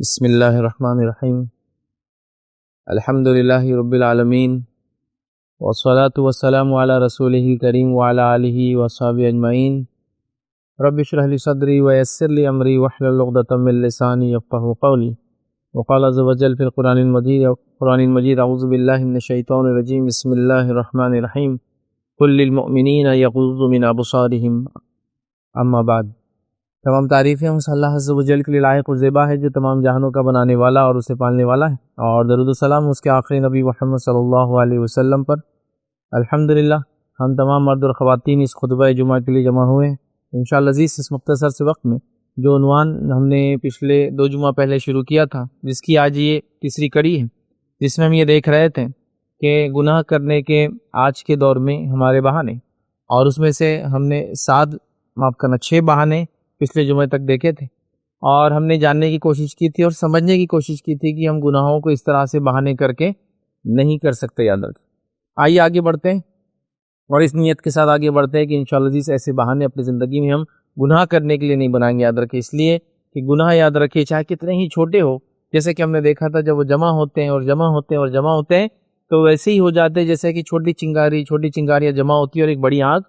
بسم اللہ الرحمن الرحیم الحمد للہ رب العالمین والصلاة والسلام علی رسولہ الکریم وعلی آلہ وصحبہ اجمعین رب اشرح لی صدری ویسر لی امری واحلل عقدۃ من لسانی یفقہوا قولی وقال عز وجل فی القرآن المجید اعوذ باللہ من الشیطان الرجیم بسم اللہ الرحمن الرحیم قل للمؤمنین یغضوا من ابصارہم اما بعد۔ تمام تعریفیں اس اللہ عز و جل کے لیے لائق و زیبا ہے جو تمام جہانوں کا بنانے والا اور اسے پالنے والا ہے، اور درود و سلام اس کے آخری نبی محمد صلی اللہ علیہ وسلم پر۔ الحمدللہ ہم تمام مرد اور خواتین اس خطبہ جمعہ کے لیے جمع ہوئے ہیں انشاءاللہ عزیز۔ اس مختصر سے وقت میں جو عنوان ہم نے پچھلے 2 جمعہ پہلے شروع کیا تھا، جس کی آج یہ تیسری کڑی ہے، جس میں ہم یہ دیکھ رہے تھے کہ گناہ کرنے کے آج کے دور میں ہمارے بہانے، اور اس میں سے ہم نے 6 بہانے پچھلے جمعے تک دیکھے تھے، اور ہم نے جاننے کی کوشش کی تھی اور سمجھنے کی کوشش کی تھی کہ ہم گناہوں کو اس طرح سے بہانے کر کے نہیں کر سکتے، یاد رکھیں۔ آئیے آگے بڑھتے ہیں اور اس نیت کے ساتھ آگے بڑھتے ہیں کہ انشاءاللہ عزیز ایسے بہانے اپنی زندگی میں ہم گناہ کرنے کے لیے نہیں بنائیں گے، یاد رکھیں، اس لیے کہ گناہ یاد رکھیں چاہے کتنے ہی چھوٹے ہو، جیسے کہ ہم نے دیکھا تھا جب وہ جمع ہوتے ہیں اور جمع ہوتے ہیں اور جمع ہوتے ہیں تو ویسے ہی ہو جاتے ہیں جیسے کہ چھوٹی چنگاریاں جمع ہوتی ہے اور ایک بڑی آگ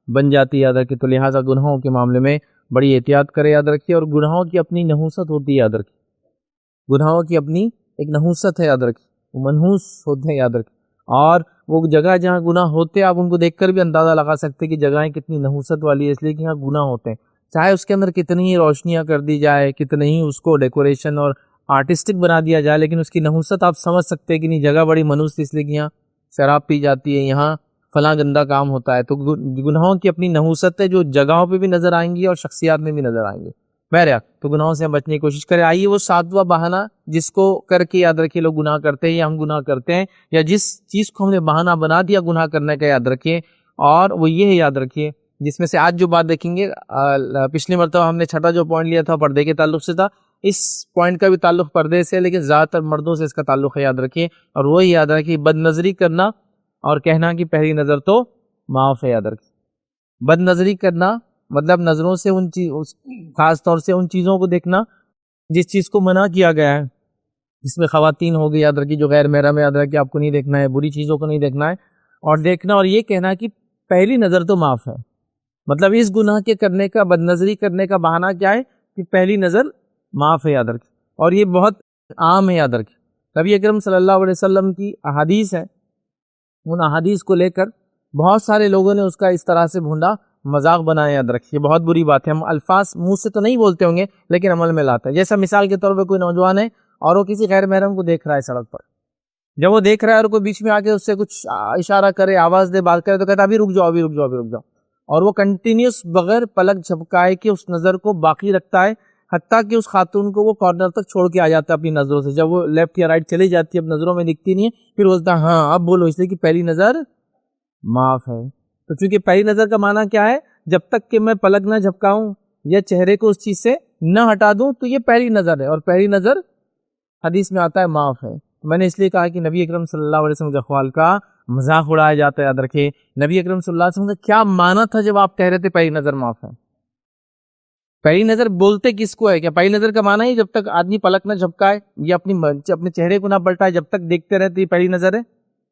بن جاتی ہے، یاد رکھیں۔ تو لہٰذا گناہوں کے معاملے میں بڑی احتیاط کرے، یاد رکھیے، اور گناہوں کی اپنی نحوست ہوتی ہے، یاد رکھیے، گناہوں کی اپنی ایک نحوست ہے، یاد رکھیے، وہ منحوس ہوتے ہیں، یاد رکھیے، اور وہ جگہ جہاں گناہ ہوتے ہیں آپ ان کو دیکھ کر بھی اندازہ لگا سکتے ہیں کہ جگہیں کتنی نحوست والی ہے، اس لیے کہ یہاں گناہ ہوتے ہیں، چاہے اس کے اندر کتنی ہی روشنیاں کر دی جائے، کتنی ہی اس کو ڈیکوریشن اور آرٹسٹک بنا دیا جائے، لیکن اس کی نحوست آپ سمجھ سکتے ہیں کہ نہیں، جگہ بڑی منحوس تھی، اس لیے کہ یہاں شراب پی جاتی ہے، یہاں فلاں گندہ کام ہوتا ہے۔ تو گناہوں کی اپنی نحوست ہے جو جگہوں پہ بھی نظر آئیں گی اور شخصیات میں بھی نظر آئیں گے۔ بہرحال تو گناہوں سے ہم بچنے کی کوشش کریں۔ آئیے وہ 7واں بہانہ جس کو کر کے یاد رکھیے لوگ گناہ کرتے ہیں یا ہم گناہ کرتے ہیں، یا جس چیز کو ہم نے بہانہ بنا دیا گناہ کرنے کا، یاد رکھیے، اور وہ یہ ہے، یاد رکھیے، جس میں سے آج جو بات دیکھیں گے، پچھلی مرتبہ ہم نے 6واں جو پوائنٹ لیا تھا پردے کے تعلق سے تھا، اس پوائنٹ کا بھی تعلق پردے سے، لیکن زیادہ تر مردوں سے اس کا تعلق ہے، یاد رکھیے، اور وہی یاد رکھیے بد نظری کرنا اور کہنا کہ پہلی نظر تو معاف ہے، یاد رکھیں۔ بد نظری کرنا مطلب نظروں سے خاص طور سے ان چیزوں کو دیکھنا جس چیز کو منع کیا گیا ہے، جس میں خواتین ہوگی، یاد رکھیے، جو غیر محرم ہے، یاد رکھیے، آپ کو نہیں دیکھنا ہے، بری چیزوں کو نہیں دیکھنا ہے، اور دیکھنا اور یہ کہنا کہ پہلی نظر تو معاف ہے، مطلب اس گناہ کے کرنے کا، بد نظری کرنے کا بہانہ کیا ہے کہ پہلی نظر معاف ہے، یاد رکھیں، اور یہ بہت عام ہے، یاد رکھیں۔ نبی اکرم صلی اللہ علیہ وسلم کی احادیث ہے، ان احادیث کو لے کر بہت سارے لوگوں نے اس کا اس طرح سے بھونڈا مذاق بنایا، یاد رکھیے، بہت بری بات ہے۔ ہم الفاظ منہ سے تو نہیں بولتے ہوں گے لیکن عمل میں لاتا ہے، جیسا مثال کے طور پہ کوئی نوجوان ہے اور وہ کسی غیر محرم کو دیکھ رہا ہے سڑک پر، جب وہ دیکھ رہا ہے اور کوئی بیچ میں آ کے اس سے کچھ اشارہ کرے، آواز دے، بات کرے، تو کہتا ہے ابھی رک جاؤ، ابھی رک جاؤ، ابھی رک جاؤ، اور وہ کنٹینیوس بغیر پلک جھپکائے کہ اس نظر کو باقی رکھتا ہے، حتیٰ کہ اس خاتون کو وہ کارنر تک چھوڑ کے آ جاتا ہے اپنی نظروں سے، جب وہ لیفٹ یا رائٹ چلی جاتی ہے اب نظروں میں دکھتی نہیں ہے، پھر بولتا ہے ہاں اب بولو، اس لیے کہ پہلی نظر معاف ہے۔ تو چونکہ پہلی نظر کا معنی کیا ہے، جب تک کہ میں پلک نہ جھپکاؤں یا چہرے کو اس چیز سے نہ ہٹا دوں تو یہ پہلی نظر ہے، اور پہلی نظر حدیث میں آتا ہے معاف ہے۔ میں نے اس لیے کہا کہ نبی اکرم صلی اللہ علیہ وسلم کے اقوال کا مذاق اڑایا جاتا ہے، یاد رکھیں، نبی اکرم صلی اللہ علیہ وسلم کا کیا معنی تھا جب آپ کہہ رہے تھے پہلی نظر معاف ہے؟ پہلی نظر بولتے کس کو ہے؟ کیا پہلی نظر کا معنی ہے جب تک آدمی پلک نہ جھپکائے یا اپنے چہرے کو نہ پلٹائے جب تک دیکھتے رہتے یہ پہلی نظر ہے؟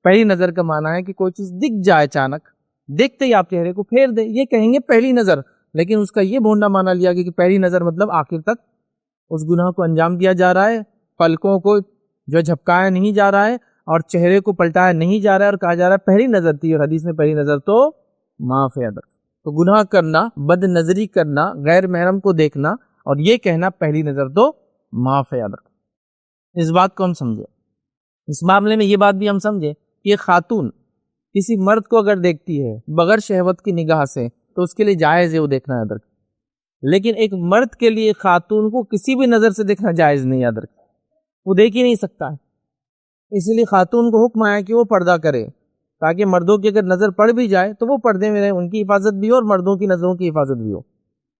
پہلی نظر کا معنی ہے کہ کوئی چیز دکھ جائے اچانک، دیکھتے ہی آپ چہرے کو پھیر دیں، یہ کہیں گے پہلی نظر، لیکن اس کا یہ بھونڈا مانا لیا گیا کہ پہلی نظر مطلب آخر تک اس گناہ کو انجام دیا جا رہا ہے، پلکوں کو جو جھپکایا نہیں جا رہا ہے اور چہرے کو پلٹایا نہیں جا رہا ہے، اور کہا جا رہا ہے پہلی نظر تھی، اور حدیث میں پہلی نظر تو معاف ہے۔ تو گناہ کرنا، بد نظری کرنا، غیر محرم کو دیکھنا اور یہ کہنا پہلی نظر تو معاف ہے، اس بات کو ہم سمجھے۔ اس معاملے میں یہ بات بھی ہم سمجھے کہ ایک خاتون کسی مرد کو اگر دیکھتی ہے بغیر شہوت کی نگاہ سے تو اس کے لیے جائز ہے وہ دیکھنا، یاد رکھیں، لیکن ایک مرد کے لیے خاتون کو کسی بھی نظر سے دیکھنا جائز نہیں، یاد رکھیں، وہ دیکھ ہی نہیں سکتا ہے، اس لیے خاتون کو حکم آیا کہ وہ پردہ کرے، تاکہ مردوں کی اگر نظر پڑ بھی جائے تو وہ پردے میں رہے، ان کی حفاظت بھی ہو اور مردوں کی نظروں کی حفاظت بھی ہو،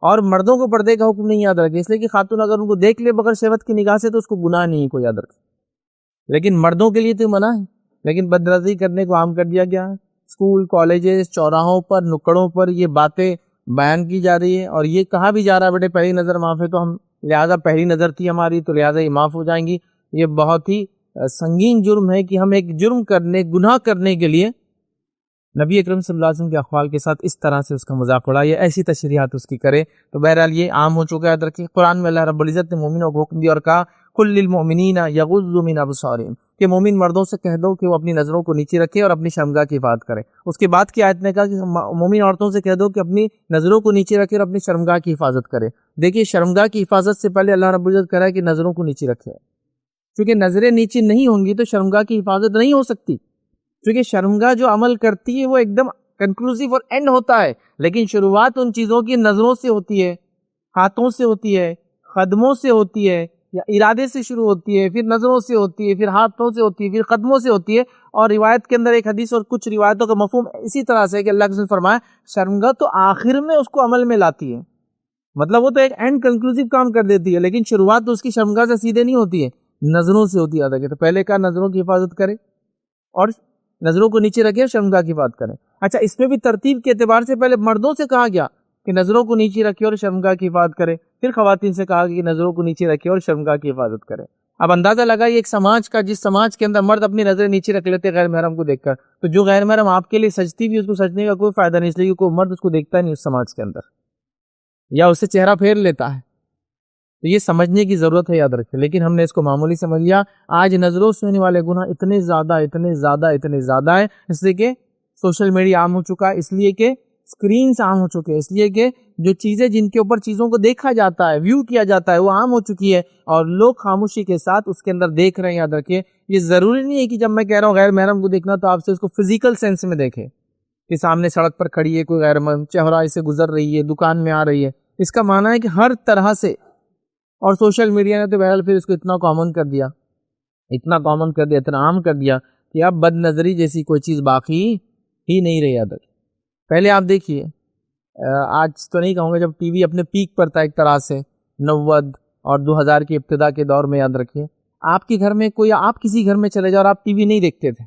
اور مردوں کو پردے کا حکم نہیں، یاد رکھیں، اس لیے کہ خاتون اگر ان کو دیکھ لے بغیر شہوت کی نگاہ سے تو اس کو گناہ نہیں کو، یاد رکھیں، لیکن مردوں کے لیے تو منع ہے، لیکن بد نظری کرنے کو عام کر دیا گیا ہے۔ اسکول، کالجز، چوراہوں پر، نکڑوں پر یہ باتیں بیان کی جا رہی ہے اور یہ کہا بھی جا رہا ہے بیٹے پہلی نظر معاف ہے، تو ہم لہٰذا پہلی نظر تھی ہماری تو لہٰذا یہ معاف ہو جائیں گی. یہ بہت ہی سنگین جرم ہے کہ ہم ایک جرم کرنے، گناہ کرنے کے لیے نبی اکرم صلی اللہ علیہ وسلم کے اقوال کے ساتھ اس طرح سے اس کا مذاق اڑائے، ایسی تشریحات اس کی کرے. تو بہرحال یہ عام ہو چکا ہے. درکی قرآن میں اللہ رب العزت نے مومنوں کو حکم دیا اور کہا قل للمؤمنین یغضوا من ابصارہم، کہ مومن مردوں سے کہہ دو کہ وہ اپنی نظروں کو نیچے رکھے اور اپنی شرمگاہ کی حفاظت کرے. اس کے بعد کی آیت نے کہا کہ مومن عورتوں سے کہہ دو کہ اپنی نظروں کو نیچے رکھے اور اپنی شرمگاہ کی حفاظت کرے. دیکھیے شرمگاہ کی حفاظت سے پہلے اللہ رب العزت کہہ رہا ہے کہ نظروں کو نیچے رکھے، کیونکہ نظریں نیچے نہیں ہوں گی تو شرمگاہ کی حفاظت نہیں ہو سکتی. کیونکہ شرمگاہ جو عمل کرتی ہے وہ ایک دم کنکلوسیو اور اینڈ ہوتا ہے، لیکن شروعات ان چیزوں کی نظروں سے ہوتی ہے، ہاتھوں سے ہوتی ہے، قدموں سے ہوتی ہے، یا ارادے سے شروع ہوتی ہے، پھر نظروں سے ہوتی ہے، پھر ہاتھوں سے ہوتی ہے، پھر قدموں سے ہوتی ہے. اور روایت کے اندر ایک حدیث اور کچھ روایتوں کا مفہوم اسی طرح سے ہے کہ اللہ کے رسول نے فرمایا شرمگاہ تو آخر میں اس کو عمل میں لاتی ہے، مطلب وہ تو ایک اینڈ کنکلوسیو کام کر دیتی ہے، لیکن شروعات تو اس کی شرمگاہ سے سیدھے نہیں ہوتی ہے، نظروں سے ہوتی ہے. تو پہلے کہا نظروں کی حفاظت کرے اور نظروں کو نیچے رکھے اور شرمگاہ کی حفاظت کرے. اچھا اس میں بھی ترتیب کے اعتبار سے پہلے مردوں سے کہا گیا کہ نظروں کو نیچے رکھے اور شرمگاہ کی حفاظت کرے، پھر خواتین سے کہا کہ نظروں کو نیچے رکھے اور شرمگاہ کی حفاظت کرے. اب اندازہ لگائیے ایک سماج کا، جس سماج کے اندر مرد اپنی نظریں نیچے رکھ لیتے غیر محرم کو دیکھ کر، تو جو غیر محرم آپ کے لیے سجتی بھی اس کو سجنے کا کوئی فائدہ نہیں، اس لیے کوئی مرد اس کو دیکھتا نہیں اس سماج کے اندر، یا اسے چہرہ پھیر لیتا ہے. تو یہ سمجھنے کی ضرورت ہے، یاد رکھیں. لیکن ہم نے اس کو معمولی سمجھ لیا. آج نظروں سے ہونے والے گناہ اتنے زیادہ ہے، اس لیے کہ سوشل میڈیا عام ہو چکا ہے، اس لیے کہ اسکرینس عام ہو چکے ہیں، اس لیے کہ جو چیزیں جن کے اوپر چیزوں کو دیکھا جاتا ہے، ویو کیا جاتا ہے، وہ عام ہو چکی ہے اور لوگ خاموشی کے ساتھ اس کے اندر دیکھ رہے ہیں. یاد رکھیے یہ ضروری نہیں ہے کہ جب میں کہہ رہا ہوں غیر محرم کو دیکھنا تو آپ سے اس کو فزیکل سینس میں دیکھیں کہ سامنے سڑک پر کھڑی ہے کوئی غیر محرم، چہرہ سے گزر رہی ہے، دکان میں آ رہی ہے. اس کا معنی ہے کہ ہر طرح سے. اور سوشل میڈیا نے تو بہرحال پھر اس کو اتنا کامن کر دیا، اتنا عام کر دیا کہ اب بد نظری جیسی کوئی چیز باقی ہی نہیں رہی. یاد رکھیں پہلے آپ دیکھیے، آج تو نہیں کہوں گا، جب ٹی وی اپنے پیک پر تھا ایک طرح سے 90 اور 2000 کی ابتدا کے دور میں، یاد رکھیے آپ کے گھر میں کوئی، آپ کسی گھر میں چلے جاؤ اور آپ ٹی وی نہیں دیکھتے تھے،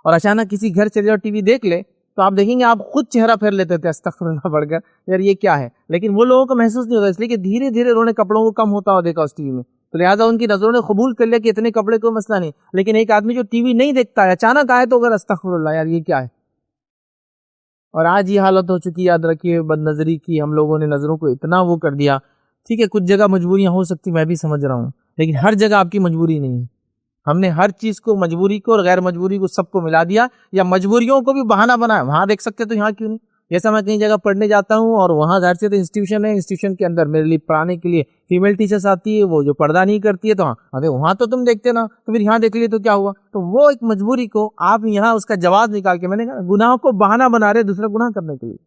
اور اچانک کسی گھر چلے جاؤ ٹی وی دیکھ لے تو آپ دیکھیں گے آپ خود چہرہ پھیر لیتے تھے استغفر اللہ پڑھ کر، یار یہ کیا ہے. لیکن وہ لوگوں کو محسوس نہیں ہوتا، اس لیے کہ دھیرے دھیرے انہوں نے کپڑوں کو کم ہوتا ہوا دیکھا اس ٹی وی میں، تو لہٰذا ان کی نظروں نے قبول کر لیا کہ اتنے کپڑے کوئی مسئلہ نہیں. لیکن ایک آدمی جو ٹی وی نہیں دیکھتا ہے اچانک آئے تو اگر استغفر اللہ یار یہ کیا ہے. اور آج یہ حالت ہو چکی، یاد رکھیے بد نظری کی، ہم لوگوں نے نظروں کو اتنا وہ کر دیا. ٹھیک ہے کچھ جگہ مجبوریاں ہو سکتی میں بھی سمجھ رہا ہوں، لیکن ہر جگہ آپ کی مجبوری نہیں ہے. ہم نے ہر چیز کو، مجبوری کو اور غیر مجبوری کو سب کو ملا دیا، یا مجبوریوں کو بھی بہانہ بنایا، وہاں دیکھ سکتے تو یہاں کیوں نہیں. جیسا میں کہیں جگہ پڑھنے جاتا ہوں اور وہاں ظاہر سے انسٹیٹیوشن ہے، انسٹیٹیوشن کے اندر میرے لیے پڑھانے کے لیے فیمیل ٹیچرس آتی ہے، وہ جو پردہ نہیں کرتی ہے، تو ارے وہاں تو تم دیکھتے نا، تو پھر یہاں دیکھ لیے تو کیا ہوا. تو وہ ایک مجبوری کو آپ یہاں اس کا جواز نکال کے، میں نے کہا گناہوں کو بہانہ بنا رہے دوسرا گناہ کرنے کے لیے.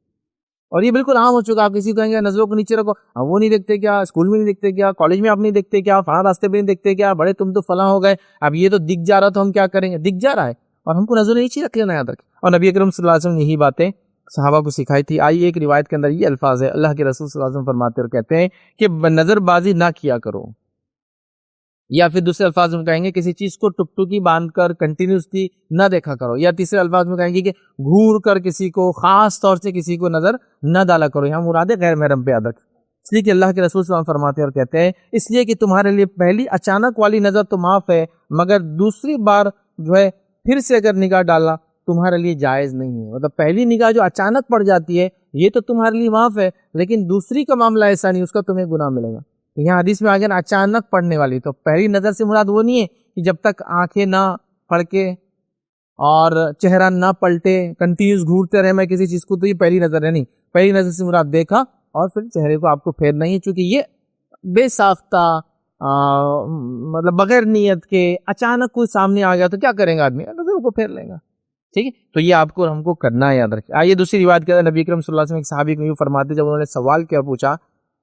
اور یہ بالکل عام ہو چکا. آپ کسی کو کہیں گے نظروں کو نیچے رکھو، وہ نہیں دیکھتے کیا، اسکول میں نہیں دیکھتے کیا، کالج میں آپ نہیں دیکھتے کیا، فلاں راستے پہ نہیں دیکھتے کیا، بڑے تم تو فلاں ہو گئے، اب یہ تو دکھ جا رہا تو ہم کیا کریں گے. دکھ جا رہا ہے اور ہم کو نظریں نیچے رکھ لینا، یاد رکھیں. اور نبی اکرم صلی اللہ علیہ وسلم نے یہی باتیں صحابہ کو سکھائی تھی. آئیے ایک روایت کے اندر یہ الفاظ ہے، اللہ کے رسول صلی اللہ علیہ وسلم فرماتے اور کہتے ہیں کہ نظر بازی نہ کیا کرو، یا پھر دوسرے الفاظ میں کہیں گے کسی چیز کو ٹکٹکی باندھ کر کنٹینیوسلی نہ دیکھا کرو، یا تیسرے الفاظ میں کہیں گے کہ گھور کر کسی کو، خاص طور سے کسی کو نظر نہ ڈالا کرو. یہاں مراد غیر محرم پہ یاد رکھ. اس لیے کہ اللہ کے رسول صلی اللہ علیہ وسلم فرماتے اور کہتے ہیں اس لیے کہ تمہارے لیے پہلی اچانک والی نظر تو معاف ہے، مگر دوسری بار جو ہے پھر سے اگر نگاہ ڈالنا تمہارے لیے جائز نہیں ہے. مطلب پہلی نگاہ جو اچانک پڑ جاتی ہے یہ تو تمہارے لیے معاف ہے، لیکن دوسری کا معاملہ ایسا نہیں، اس کا تمہیں گناہ ملے گا. یہاں حدیث میں آگے اچانک پڑنے والی، تو پہلی نظر سے مراد وہ نہیں ہے کہ جب تک آنکھیں نہ پھڑکے اور چہرہ نہ پلٹے کنٹینیوس گھورتے رہے میں کسی چیز کو، تو یہ پہلی نظر ہے نہیں. پہلی نظر سے مراد دیکھا اور پھر چہرے کو آپ کو پھیرنا ہی ہے، چونکہ یہ بے ساختہ مطلب بغیر نیت کے اچانک کوئی سامنے آ گیا تو کیا کریں گا آدمی، نظر کو پھیر لیں گا. ٹھیک ہے تو یہ آپ کو اور ہم کو کرنا ہے، یاد رکھیں. آئیے دوسری روایت کے اندر نبی اکرم صلی اللہ علیہ وسلم ایک صحابی کو یوں فرماتے، جب انہوں نے سوال کیا پوچھا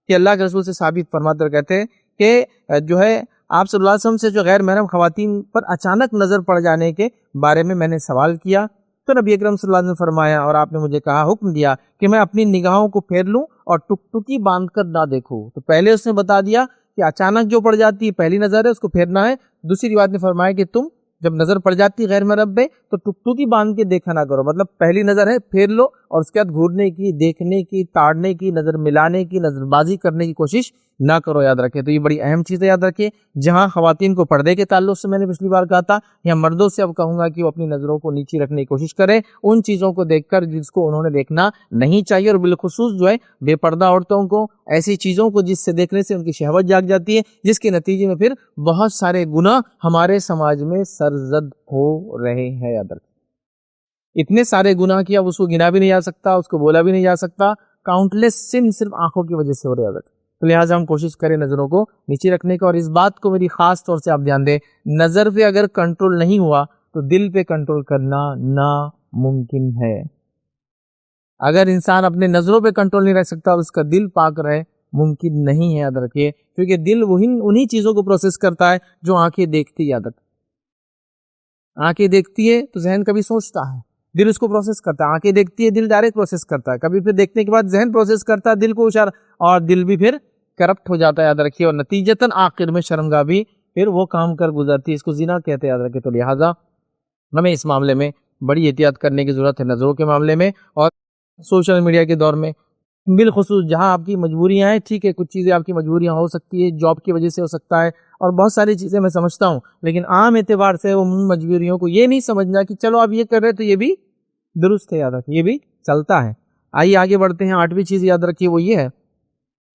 کہ اللہ کے رسول سے ثابت فرماتے اور کہتے ہیں کہ جو ہے آپ صلی اللہ علیہ وسلم سے جو غیر محرم خواتین پر اچانک نظر پڑ جانے کے بارے میں نے سوال کیا تو نبی اکرم صلی اللہ علیہ وسلم نے فرمایا اور آپ نے مجھے کہا، حکم دیا کہ میں اپنی نگاہوں کو پھیر لوں اور ٹکٹکی باندھ کر نہ دیکھوں. تو پہلے اس نے بتا دیا کہ اچانک جو پڑ جاتی ہے پہلی نظر ہے اس کو پھیرنا ہے. دوسری روایت نے فرمایا کہ تم جب نظر پڑ جاتی غیر محرم پہ تو ٹکٹکی باندھ کے دیکھا نہ کرو. مطلب پہلی نظر ہے پھیر لو اور اس کے بعد گھورنے کی، دیکھنے کی، تاڑنے کی، نظر ملانے کی، نظر بازی کرنے کی کوشش نہ کرو، یاد رکھے. تو یہ بڑی اہم چیز ہے، یاد رکھیے. جہاں خواتین کو پردے کے تعلق سے میں نے پچھلی بار کہا تھا، یا مردوں سے اب کہوں گا کہ وہ اپنی نظروں کو نیچی رکھنے کی کوشش کرے ان چیزوں کو دیکھ کر جس کو انہوں نے دیکھنا نہیں چاہیے، اور بالخصوص جو ہے بے پردہ عورتوں کو ایسی چیزوں کو جس سے دیکھنے سے ان کی شہوت جاگ جاتی ہے، جس کے نتیجے میں پھر بہت سارے گناہ ہمارے سماج میں سرزد ہو رہے ہیں. یاد رکھیں، اتنے سارے گناہ کیا اب اس کو گنا بھی نہیں جا سکتا، اس کو بولا بھی نہیں جا سکتا. کاؤنٹلیس سن صرف آنکھوں کی وجہ سے ہو رہے ہیں. تو لہٰذا ہم کوشش کریں نظروں کو نیچے رکھنے کا. اور اس بات کو میری خاص طور سے آپ دھیان دیں، نظر پہ اگر کنٹرول نہیں ہوا تو دل پہ کنٹرول کرنا ناممکن ہے. اگر انسان اپنے نظروں پہ کنٹرول نہیں رکھ سکتا اور اس کا دل پاک رہے، ممکن نہیں ہے. یاد رکھیے، کیونکہ دل انہی چیزوں کو پروسیس کرتا ہے جو آنکھیں دیکھتی. یاد رکھیں، آنکھیں دیکھتی ہے تو ذہن کبھی سوچتا ہے، دل اس کو پروسیس کرتا ہے. آنکھیں دیکھتی ہے، دل ڈائریکٹ پروسیس کرتا ہے. کبھی پھر دیکھنے کے بعد ذہن پروسیس کرتا ہے، دل کو اشارہ، اور دل بھی پھر کرپٹ ہو جاتا ہے. یاد رکھیے، اور نتیجتاً آخر میں شرمگاہ بھی پھر وہ کام کر گزرتی ہے. اس کو زنا کہتے ہیں. یاد رکھیے. تو لہٰذا ہمیں اس معاملے میں بڑی احتیاط کرنے کی ضرورت ہے، نظروں کے معاملے میں. اور سوشل میڈیا کے دور میں بالخصوص جہاں آپ کی مجبوریاں ہیں، ٹھیک ہے کچھ چیزیں آپ کی مجبوریاں ہو سکتی ہے، جاب کی وجہ سے ہو سکتا ہے، اور بہت ساری چیزیں میں سمجھتا ہوں، لیکن عام اعتبار سے ان مجبوریوں کو یہ نہیں سمجھنا کہ چلو آپ یہ کر رہے تو یہ بھی درست ہے. یاد رکھیے، یہ بھی چلتا ہے. آئیے آگے بڑھتے ہیں. 8ویں چیز یاد رکھیے وہ یہ ہے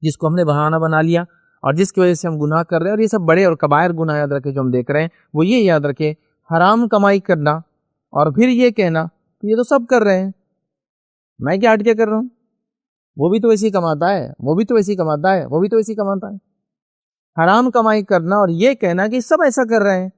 جس کو ہم نے بہانہ بنا لیا اور جس کی وجہ سے ہم گناہ کر رہے ہیں، اور یہ سب بڑے اور کبائر گناہ یاد رکھے جو ہم دیکھ رہے ہیں، وہ یہ یاد رکھے، حرام کمائی کرنا اور پھر یہ کہنا کہ یہ تو سب کر رہے ہیں، میں کیا ہٹ کے کر رہا ہوں، وہ بھی تو ایسے ہی کماتا ہے، وہ بھی تو ایسے ہی کماتا ہے، وہ بھی تو ایسے ہی کماتا ہے. حرام کمائی کرنا اور یہ کہنا کہ سب ایسا کر رہے ہیں،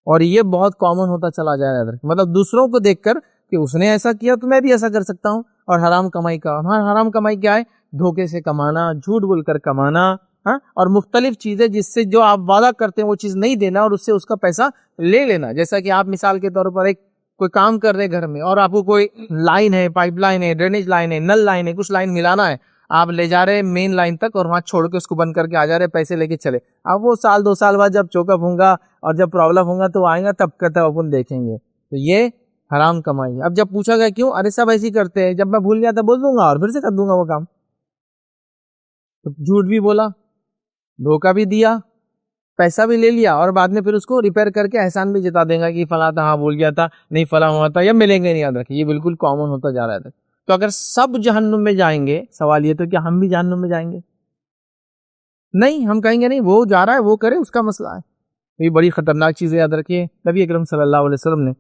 اور یہ بہت کامن ہوتا چلا جا رہا ہے. مطلب دوسروں کو دیکھ کر کہ اس نے ایسا کیا تو میں بھی ایسا کر سکتا ہوں. اور حرام کمائی کا، حرام کمائی کیا ہے؟ دھوکے سے کمانا، جھوٹ بول کر کمانا، اور مختلف چیزیں جس سے جو آپ وعدہ کرتے ہیں وہ چیز نہیں دینا اور اس سے اس کا پیسہ لے لینا. جیسا کہ آپ مثال کے طور پر کوئی کام کر رہے گھر میں، اور آپ کو کوئی لائن ہے، پائپ لائن ہے، ڈرینیج لائن ہے، نل لائن ہے، کچھ لائن ملانا ہے، آپ لے جا رہے مین لائن تک اور وہاں چھوڑ کے اس کو بند کر کے آ جا رہے، پیسے لے کے چلے. اب وہ سال 2 سال بعد جب چوک اپ ہوں گا اور جب پرابلم ہوگا تو آئیں گا، تب کا تب اپن دیکھیں گے. تو یہ حرام کمائی. اب جب پوچھا گیا کیوں، ارے سب ایسے ہی کرتے ہیں، جب میں بھول گیا تھا بول دوں گا اور پھر سے کر دوں گا وہ کام. تو جھوٹ بھی بولا، دھوکہ بھی دیا، پیسہ بھی لے لیا، اور بعد میں پھر اس کو ریپیئر کر کے احسان بھی جتا دیں گا کہ فلاں تھا، ہاں بھول گیا تھا، نہیں فلاں ہوا تھا، یا ملیں گے نہیں. یاد رکھیے، یہ بالکل کامن ہوتا جا رہا ہے. تو اگر سب جہنم میں جائیں گے، سوال یہ تو کیا ہم بھی جہنم میں جائیں گے؟ نہیں، ہم کہیں گے نہیں، وہ جا رہا ہے وہ کرے، اس کا مسئلہ ہے. یہ بڑی خطرناک چیز ہے. یاد رکھیے، نبی اکرم صلی اللہ علیہ وسلم نے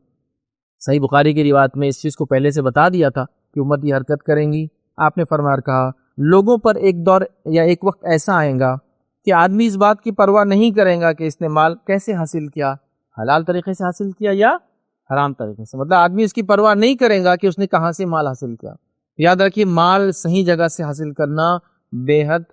صحیح بخاری کی روایت میں اس چیز کو پہلے سے بتا دیا تھا کہ امت یہ حرکت کریں گی. آپ نے فرمایا کہا، لوگوں پر ایک دور یا ایک وقت ایسا آئے گا کہ آدمی اس بات کی پرواہ نہیں کرے گا کہ اس نے مال کیسے حاصل کیا، حلال طریقے سے حاصل کیا یا حرام طریقے سے. مطلب آدمی اس کی پرواہ نہیں کرے گا کہ اس نے کہاں سے مال حاصل کیا. یاد رکھیے، مال صحیح جگہ سے حاصل کرنا بے حد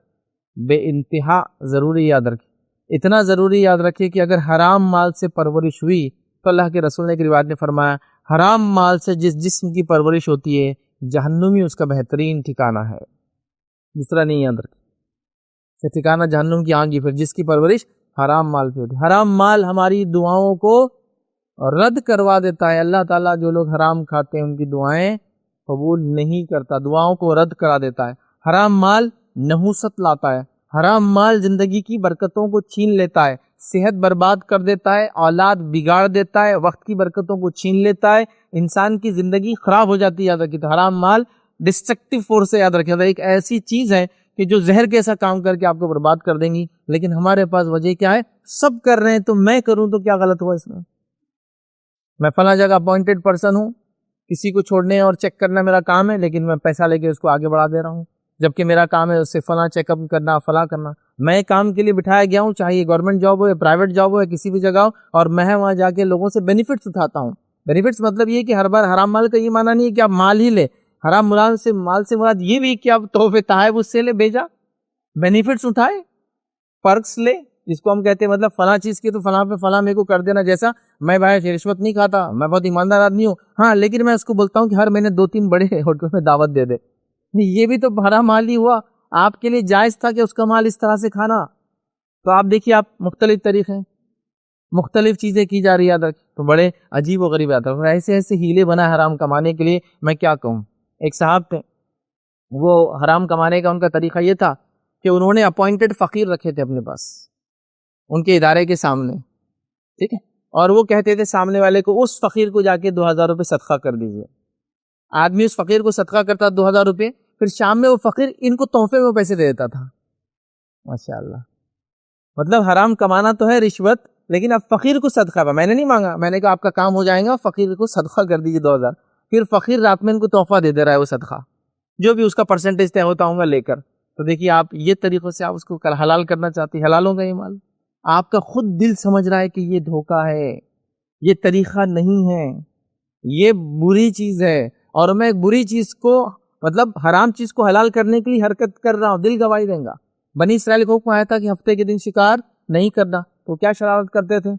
بے انتہا ضروری. یاد رکھیے، اتنا ضروری. یاد رکھیے کہ اگر حرام مال سے پرورش ہوئی تو اللہ کے رسول نے ایک روایت نے فرمایا، حرام مال سے جس جسم کی پرورش ہوتی ہے جہنمی اس کا بہترین ٹھکانہ ہے، دوسرا نہیں. یاد رکھیے، ٹھکانہ جہنم کی آنگی، پھر جس کی پرورش حرام مال پہ ہوتی ہے. حرام مال ہماری دعاؤں کو رد کروا دیتا ہے. اللہ تعالیٰ جو لوگ حرام کھاتے ہیں ان کی دعائیں قبول نہیں کرتا، دعاؤں کو رد کرا دیتا ہے. حرام مال نحوست لاتا ہے. حرام مال زندگی کی برکتوں کو چھین لیتا ہے، صحت برباد کر دیتا ہے، اولاد بگاڑ دیتا ہے، وقت کی برکتوں کو چھین لیتا ہے، انسان کی زندگی خراب ہو جاتی ہے. یاد رکھیے، تو حرام مال ڈسٹرکٹیو فورس ہے. یاد رکھیے، ایک ایسی چیز ہے کہ جو زہر کے ایسا کام کر کے آپ کو برباد کر دیں گی. لیکن ہمارے پاس وجہ کیا ہے؟ سب کر رہے ہیں تو میں کروں تو کیا غلط ہوا اس میں فلاں جگہ اپوائنٹڈ پرسن ہوں، کسی کو چھوڑنے اور چیک کرنا میرا کام ہے، لیکن میں پیسہ لے کے اس کو آگے بڑھا دے رہا ہوں، جبکہ میرا کام ہے اس سے فلاں چیک اپ کرنا، فلاں کرنا. میں کام کے لیے بٹھایا گیا ہوں، چاہے یہ گورنمنٹ جاب ہو یا پرائیویٹ جاب ہو یا کسی بھی جگہ ہو، اور میں وہاں جا کے لوگوں سے بینیفٹس اٹھاتا ہوں. بینیفٹس مطلب یہ کہ ہر بار حرام مال کا یہ معنی نہیں ہے کہ آپ مال ہی لے. حرام مال سے مراد یہ بھی کہ آپ تحفے تحائف اس سے لے، بھیجا، بینیفٹس اٹھائے، پرکس لے، جس کو ہم کہتے ہیں مطلب فلاں چیز کی تو فلاں پہ فلاں میرے کو کر دینا. جیسا میں بھائی رشوت نہیں کھاتا، میں بہت ایماندار آدمی ہوں، ہاں، لیکن میں اس کو بولتا ہوں کہ ہر مہینے 2-3 بڑے ہوٹل میں دعوت دے دے. یہ بھی تو حرام مال ہی ہوا. آپ کے لیے جائز تھا کہ اس کا مال اس طرح سے کھانا. تو آپ دیکھیے، آپ مختلف طریقے، مختلف چیزیں کی جا رہی ہے. تو بڑے عجیب و غریب آتا ہے. ایسے ایسے ہیلے بنا ہے حرام کمانے کے لیے، میں کیا کہوں. ایک صاحب تھے، وہ حرام کمانے کا ان کا طریقہ یہ تھا کہ انہوں نے اپوائنٹڈ فقیر رکھے تھے اپنے پاس ان کے ادارے کے سامنے، ٹھیک ہے، اور وہ کہتے تھے سامنے والے کو اس فقیر کو جا کے 2000 روپے صدقہ کر دیجیے. آدمی اس فقیر کو صدقہ کرتا 2000 روپے، پھر شام میں وہ فقیر ان کو تحفے میں پیسے دے دیتا تھا. ماشاء اللہ، مطلب حرام کمانا تو ہے رشوت، لیکن اب فقیر کو صدقہ، میں نے نہیں مانگا، میں نے کہا آپ کا کام ہو جائے گا، فقیر کو صدقہ کر دیجیے 2000. پھر فقیر رات میں ان کو تحفہ دے دے رہا ہے، وہ صدقہ جو بھی اس کا پرسنٹیج طے ہوتا ہوں گا لے کر. تو دیکھیے آپ یہ طریقوں سے آپ اس کو حلال کرنا چاہتے ہیں، حلال ہوگا یہ مال. آپ کا خود دل سمجھ رہا ہے کہ یہ دھوکہ ہے، یہ طریقہ نہیں ہے، یہ بری چیز ہے، اور میں ایک بری چیز کو مطلب حرام چیز کو حلال کرنے کے لیے حرکت کر رہا ہوں، دل گواہی دیں گا. بنی اسرائیل کو حکم آیا تھا کہ ہفتے کے دن شکار نہیں کرنا، تو کیا شرارت کرتے تھے؟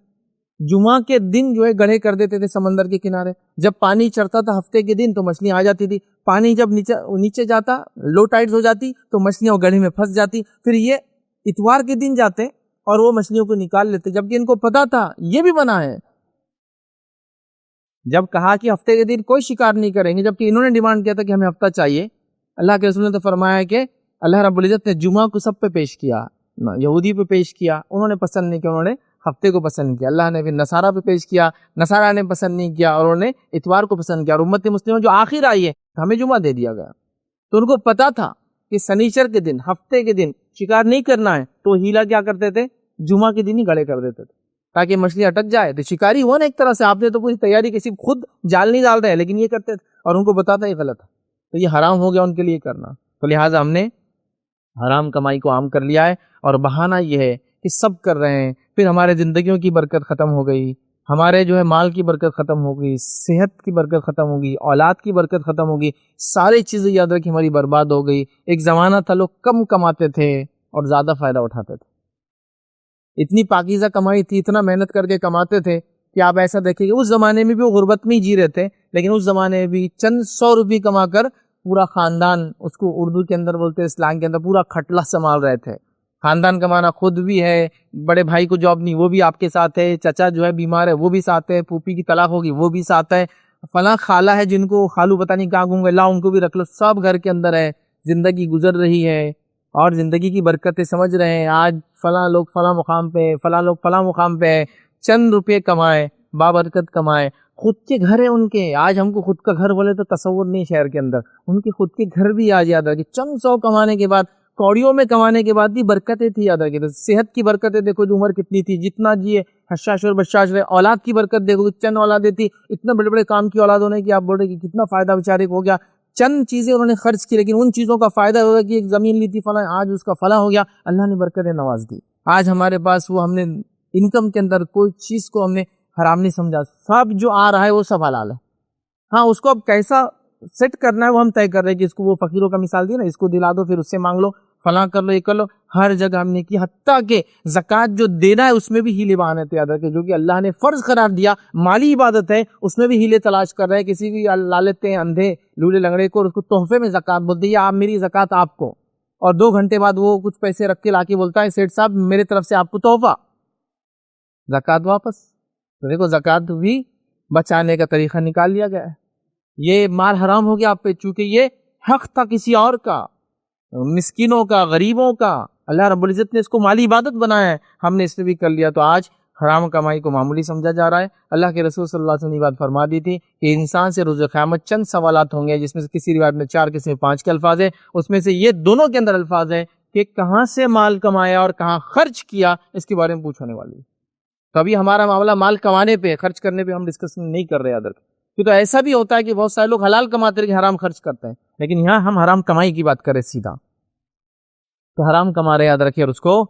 جمعہ کے دن جو ہے گڑھے کر دیتے تھے سمندر کے کنارے. جب پانی چڑھتا تھا ہفتے کے دن تو مچھلیاں آ جاتی تھی، پانی جب نیچے جاتا، لو ٹائڈز ہو جاتی تو مچھلیاں گڑھے میں پھنس جاتی. پھر یہ اتوار کے دن جاتے اور وہ مچھلیوں کو نکال لیتے، جبکہ ان کو پتا تھا یہ بھی منع ہے. جب کہا کہ ہفتے کے دن کوئی شکار نہیں کریں گے، جبکہ انہوں نے ڈیمانڈ کیا تھا کہ ہمیں ہفتہ چاہیے، اللہ کے رسول نے تو فرمایا کہ اللہ رب العزت نے جمعہ کو سب پہ پیش کیا، یہودی پہ پیش کیا، انہوں نے پسند نہیں کیا، انہوں نے ہفتے کو پسند نہیں کیا. اللہ نے پھر نصارہ پہ پیش کیا، نصارہ نے پسند نہیں کیا، اور انہوں نے اتوار کو پسند کیا، اور امت مسلمہ جو آخر آئی ہے ہمیں جمعہ دے دیا گیا. تو ان کو پتا تھا کہ سنیچر کے دن، ہفتے کے دن شکار نہیں کرنا ہے، تو ہیلا کیا کرتے تھے؟ جمعہ کے دن ہی گڑھے کر دیتے تھے تاکہ مچھلی اٹک جائے. تو شکاری ہوا نا ایک طرح سے، آپ نے تو پوری تیاری کی، صرف خود جال نہیں ڈال رہے، لیکن یہ کرتے تھے اور ان کو بتاتا یہ غلط ہے، تو یہ حرام ہو گیا ان کے لیے کرنا. تو لہٰذا ہم نے حرام کمائی کو عام کر لیا ہے، اور بہانہ یہ ہے کہ سب کر رہے ہیں. پھر ہمارے زندگیوں کی برکت ختم ہو گئی، ہمارے جو ہے مال کی برکت ختم ہو گئی، صحت کی برکت ختم ہو گئی، اولاد کی برکت ختم ہو گئی، ساری چیزیں یاد رکھیں ہماری برباد ہو گئی. ایک زمانہ تھا لوگ کم کماتے تھے اور زیادہ فائدہ اٹھاتے تھے، اتنی پاکیزہ کمائی تھی، اتنا محنت کر کے کماتے تھے کہ آپ ایسا دیکھیں کہ اس زمانے میں بھی وہ غربت میں ہی جی رہے تھے، لیکن اس زمانے میں بھی چند 100 روپے کما کر پورا خاندان، اس کو اردو کے اندر بولتے ہیں، اسلام کے اندر پورا کھٹلا سنبھال رہے تھے. خاندان کمانا، خود بھی ہے، بڑے بھائی کو جاب نہیں وہ بھی آپ کے ساتھ ہے، چچا جو ہے بیمار ہے وہ بھی ساتھ ہے، پھوپھی کی طلاق ہوگی وہ بھی ساتھ ہے، فلاں خالہ ہے جن کو خالو پتہ نہیں کہاں گھوم گئے، لا ان کو بھی رکھ لو، سب گھر کے اندر ہے. زندگی گزر رہی ہے اور زندگی کی برکتیں سمجھ رہے ہیں. آج فلاں لوگ فلاں مقام پہ، فلاں لوگ فلاں مقام پہ ہے، چند روپے کمائے، بابرکت کمائے، خود کے گھر ہے ان کے. آج ہم کو خود کا گھر بولے تو تصور نہیں شہر کے اندر، ان کے خود کے گھر بھی آج یاد رکھے. چند 100 کمانے کے بعد، کوڑیوں میں کمانے کے بعد بھی برکتیں تھی، یاد رکھے. صحت کی برکتیں دیکھو، جو عمر کتنی تھی، جتنا جیے حشاش اور بشاش رہے. اولاد کی برکت دیکھو، چند اولادیں تھی، اتنے بڑے بڑے کام کی اولاد ہونے کی آپ بول رہے کہ کتنا فائدہ بیچارے کو ہو گیا. چند چیزیں انہوں نے خرچ کی، لیکن ان چیزوں کا فائدہ ہوگا کہ ایک زمین لی تھی فلاں، آج اس کا فلاں ہو گیا، اللہ نے برکتیں نواز دی. آج ہمارے پاس وہ، ہم نے انکم کے اندر کوئی چیز کو ہم نے حرام نہیں سمجھا، سب جو آ رہا ہے وہ سب حلال ہے. ہاں اس کو اب کیسا سیٹ کرنا ہے وہ ہم طے کر رہے ہیں، کہ اس کو وہ فقیروں کا مثال دی نا، اس کو دلا دو پھر اس سے مانگ لو، فلاں کر لو، یہ کر لو. ہر جگہ ہم نے کی، حتیٰ کہ زکوٰۃ جو دینا ہے اس میں بھی ہیلے بہانے تیار رکھے، جو کہ اللہ نے فرض قرار دیا، مالی عبادت ہے، اس میں بھی ہیلے تلاش کر رہے ہیں. کسی بھی لالتے اندھے لولے لنگڑے کو اس کو تحفے میں زکوٰۃ بولتے ہیں، آپ میری زکوٰۃ آپ کو، اور 2 گھنٹے بعد وہ کچھ پیسے رکھ کے لا کے بولتا ہے سیٹھ صاحب میرے طرف سے آپ کو تحفہ، زکوٰۃ واپس. تو دیکھو زکوٰۃ بھی بچانے کا طریقہ نکال لیا گیا ہے. یہ مال حرام ہو گیا آپ پہ، چونکہ یہ حق تھا کسی اور کا، مسکینوں کا، غریبوں کا. اللہ رب العزت نے اس کو مالی عبادت بنایا ہے، ہم نے اس میں بھی کر لیا. تو آج حرام کمائی کو معمولی سمجھا جا رہا ہے. اللہ کے رسول صلی اللہ علیہ وسلم نے بات فرما دی تھی کہ انسان سے روز قیامت چند سوالات ہوں گے، جس میں سے کسی روایت میں 4، کسی میں 5 کے الفاظ ہیں. اس میں سے یہ دونوں کے اندر الفاظ ہیں کہ کہاں سے مال کمایا اور کہاں خرچ کیا، اس کے بارے میں پوچھنے والی ہے. تو ابھی ہمارا معاملہ مال کمانے پہ، خرچ کرنے پہ ہم ڈسکشن نہیں کر رہے ادر. کیونکہ ایسا بھی ہوتا ہے کہ بہت سارے لوگ حلال کماتے ہیں کہ حرام خرچ کرتے ہیں، لیکن یہاں ہم حرام کمائی کی بات کریں سیدھا. تو حرام کما رہے، یاد رکھیے، اور اس کو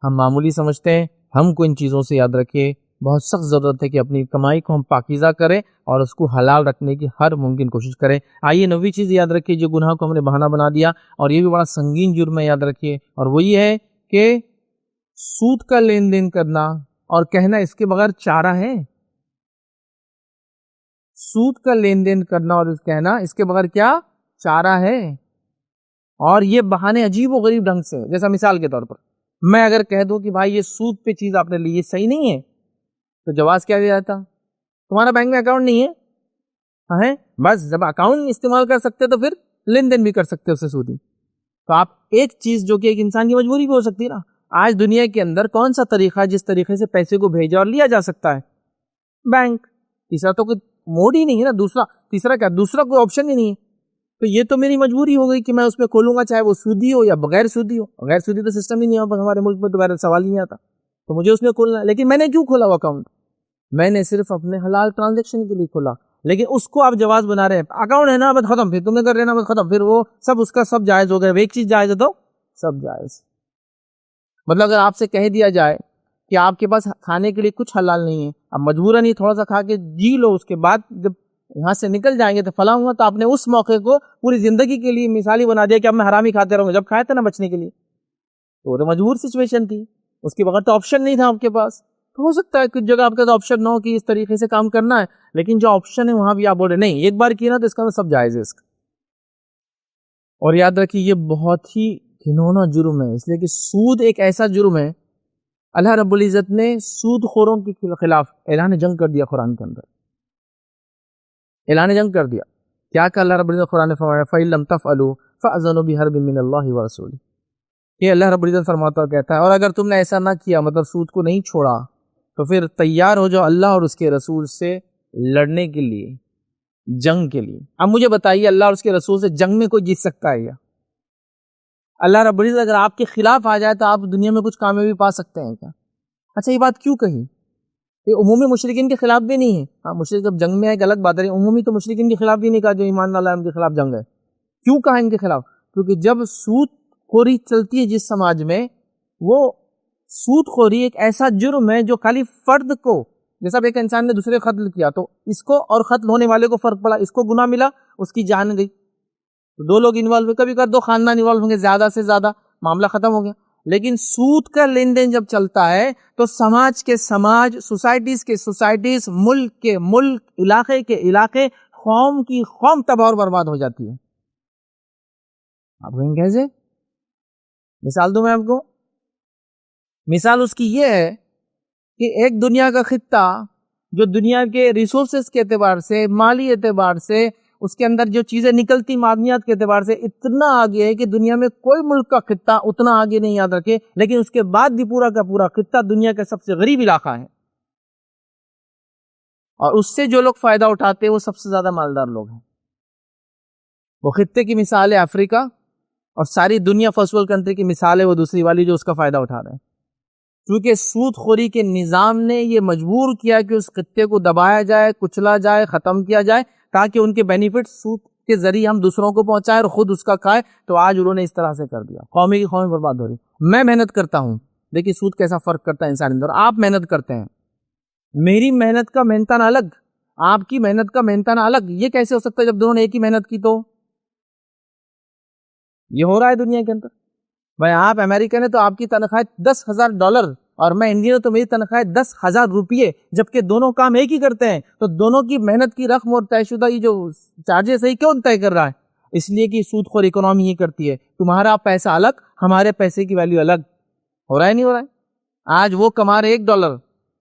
ہم معمولی سمجھتے ہیں. ہم کو ان چیزوں سے یاد رکھیے، بہت سخت ضرورت ہے کہ اپنی کمائی کو ہم پاکیزہ کریں اور اس کو حلال رکھنے کی ہر ممکن کوشش کریں. آئیے 9ویں چیز یاد رکھیے جو گناہ کو ہم نے بہانہ بنا دیا، اور یہ بھی بڑا سنگین جرم ہے، یاد رکھیے، اور وہ یہ ہے کہ سود کا لین دین کرنا اور کہنا اس کے بغیر چارہ ہے. سود کا لین دین کرنا اور کہنا اس کے بغیر کیا چارہ ہے. اور یہ بہانے عجیب و غریب ڈھنگ سے، جیسا مثال کے طور پر میں اگر کہہ دوں کہ بھائی یہ سود پہ چیز آپ نے لی، یہ صحیح نہیں ہے، تو جواز کیا دیا جاتا؟ تمہارا بینک میں اکاؤنٹ نہیں ہے، بس جب اکاؤنٹ استعمال کر سکتے تو پھر لین دین بھی کر سکتے اس سے سودی. تو آپ ایک چیز جو کہ ایک انسان کی مجبوری بھی ہو سکتی ہے نا، آج دنیا کے اندر کون سا طریقہ ہے جس طریقے سے پیسے کو بھیجا اور لیا جا سکتا ہے؟ بینک. تیسرا تو کوئی موڈ ہی نہیں ہے نا، دوسرا کوئی آپشن ہی نہیں ہے. تو یہ تو میری مجبوری ہو گئی کہ میں اس میں کھولوں گا، چاہے وہ سودی ہو یا بغیر سودی ہو. غیر سودی تو سسٹم ہی نہیں ہے ہمارے ملک میں، دوبارہ سوال ہی نہیں آتا. تو مجھے اس میں کھولنا ہے. لیکن میں نے کیوں کھولا وہ اکاؤنٹ؟ میں نے صرف اپنے حلال ٹرانزیکشن کے لیے کھولا. لیکن اس کو آپ جواز بنا رہے ہیں، اکاؤنٹ ہے نا بس ختم، پھر تم نے کر لینا بس ختم، پھر وہ سب اس کا سب جائز ہو گیا. ایک چیز جائز ہے تو سب جائز. مطلب اگر آپ سے کہہ دیا جائے کہ آپ کے پاس کھانے کے لیے کچھ حلال نہیں ہے، اب مجبوراً ہی تھوڑا سا کھا کے جی لو، اس کے بعد جب یہاں سے نکل جائیں گے تو فلاں ہوا، تو آپ نے اس موقع کو پوری زندگی کے لیے مثالی بنا دیا کہ اب میں حرام ہی کھاتے رہوں گا. جب کھائے تھے نا بچنے کے لیے تو مجبور سچویشن تھی، اس کے بغیر تو آپشن نہیں تھا آپ کے پاس. تو ہو سکتا ہے کچھ جگہ آپ کا تو آپشن نہ ہو کہ اس طریقے سے کام کرنا ہے، لیکن جو آپشن ہے وہاں بھی آپ بول رہے نہیں، ایک بار کیا نا تو اس کا سب جائز ہے اس کا. اور یاد رکھیے یہ بہت ہی گھنونا جرم ہے، اس لیے کہ سود ایک ایسا جرم ہے. اللہ رب العزت نے سود خوروں کے خلاف اعلان جنگ کر دیا. قرآن کے اندر اعلان جنگ کر دیا. کیا کہ اللہ رب العزت قرآن نے فرمایا فَإِن لَمْ تَفْعَلُوا فَأْذَنُوا بِحَرْبٍ مِّنَ اللَّهِ وَرَسُولِهِ. کہ اللہ رب العزت فرماتا ہے، کہتا ہے اور اگر تم نے ایسا نہ کیا، مطلب سود کو نہیں چھوڑا، تو پھر تیار ہو جاؤ اللہ اور اس کے رسول سے لڑنے کے لیے، جنگ کے لیے. اب مجھے بتائیے اللہ اور اس کے رسول سے جنگ میں کوئی جیت سکتا ہے یا؟ اللہ رب العزت اگر آپ کے خلاف آ جائے تو آپ دنیا میں کچھ کامیابی پا سکتے ہیں کیا؟ اچھا یہ بات کیوں کہی؟ یہ عمومی مشرکین کے خلاف بھی نہیں ہے. ہاں مشرک جب جنگ میں ایک الگ بات ہے، عمومی تو مشرکین کے خلاف بھی نہیں کہا جو ایمان والا ہے ان کے خلاف جنگ ہے. کیوں کہا ان کے خلاف؟ کیونکہ جب سود خوری چلتی ہے جس سماج میں، وہ سود خوری ایک ایسا جرم ہے جو خالی فرد کو، جیسا ایک انسان نے دوسرے کو قتل کیا تو اس کو اور قتل ہونے والے کو فرق پڑا، اس کو گناہ ملا، اس کی جان گئی. دو لوگ انوالو ہوئے، کبھی کبھی دو خاندان انوالو ہوں گے، زیادہ سے زیادہ معاملہ ختم ہو گیا. لیکن سود کا لین دین جب چلتا ہے تو سماج کے سماج، سوسائٹیز کے سوسائٹیز، ملک کے ملک، علاقے کے علاقے، قوم کی قوم تباہ اور برباد ہو جاتی ہے. آپ کہیں کیسے؟ مثال دوں میں آپ کو. مثال اس کی یہ ہے کہ ایک دنیا کا خطہ جو دنیا کے ریسورسز کے اعتبار سے، مالی اعتبار سے، اس کے اندر جو چیزیں نکلتی معدنیات کے اعتبار سے اتنا آگے ہے کہ دنیا میں کوئی ملک کا خطہ اتنا آگے نہیں یاد رکھے، لیکن اس کے بعد بھی پورا کا پورا خطہ دنیا کا سب سے غریب علاقہ ہے، اور اس سے جو لوگ فائدہ اٹھاتے ہیں وہ سب سے زیادہ مالدار لوگ ہیں. وہ خطے کی مثال ہے افریقہ، اور ساری دنیا فرسٹ ورلڈ کنٹری کی مثال ہے وہ دوسری والی جو اس کا فائدہ اٹھا رہے ہیں. کیونکہ سود خوری کے نظام نے یہ مجبور کیا کہ اس خطے کو دبایا جائے، کچلا جائے، ختم کیا جائے، تاکہ ان کے بینیفٹ سود کے ذریعے ہم دوسروں کو پہنچائے اور خود اس کا کھائے. تو آج انہوں نے اس طرح سے کر دیا، قومی کی قومی برباد ہو رہی. میں محنت کرتا ہوں، دیکھیے سود کیسا فرق کرتا ہے انسان اندر. آپ محنت کرتے ہیں، میری محنت کا محنتانہ الگ، آپ کی محنت کا محنتانہ الگ. یہ کیسے ہو سکتا ہے جب دونوں نے ایک ہی محنت کی؟ تو یہ ہو رہا ہے دنیا کے اندر. بھائی آپ امریکن ہیں تو آپ کی تنخواہ $10,000 اور میں انڈین ہوں تو میری تنخواہ $10,000، جبکہ دونوں کام ایک ہی کرتے ہیں. تو دونوں کی محنت کی رقم اور طے شدہ یہ جو چارجز ہے کیوں طے کر رہا ہے؟ اس لیے کہ سود خور اکنامی یہ کرتی ہے، تمہارا پیسہ الگ، ہمارے پیسے کی ویلیو الگ. ہو رہا ہے نہیں ہو رہا ہے؟ آج وہ کما رہے $1،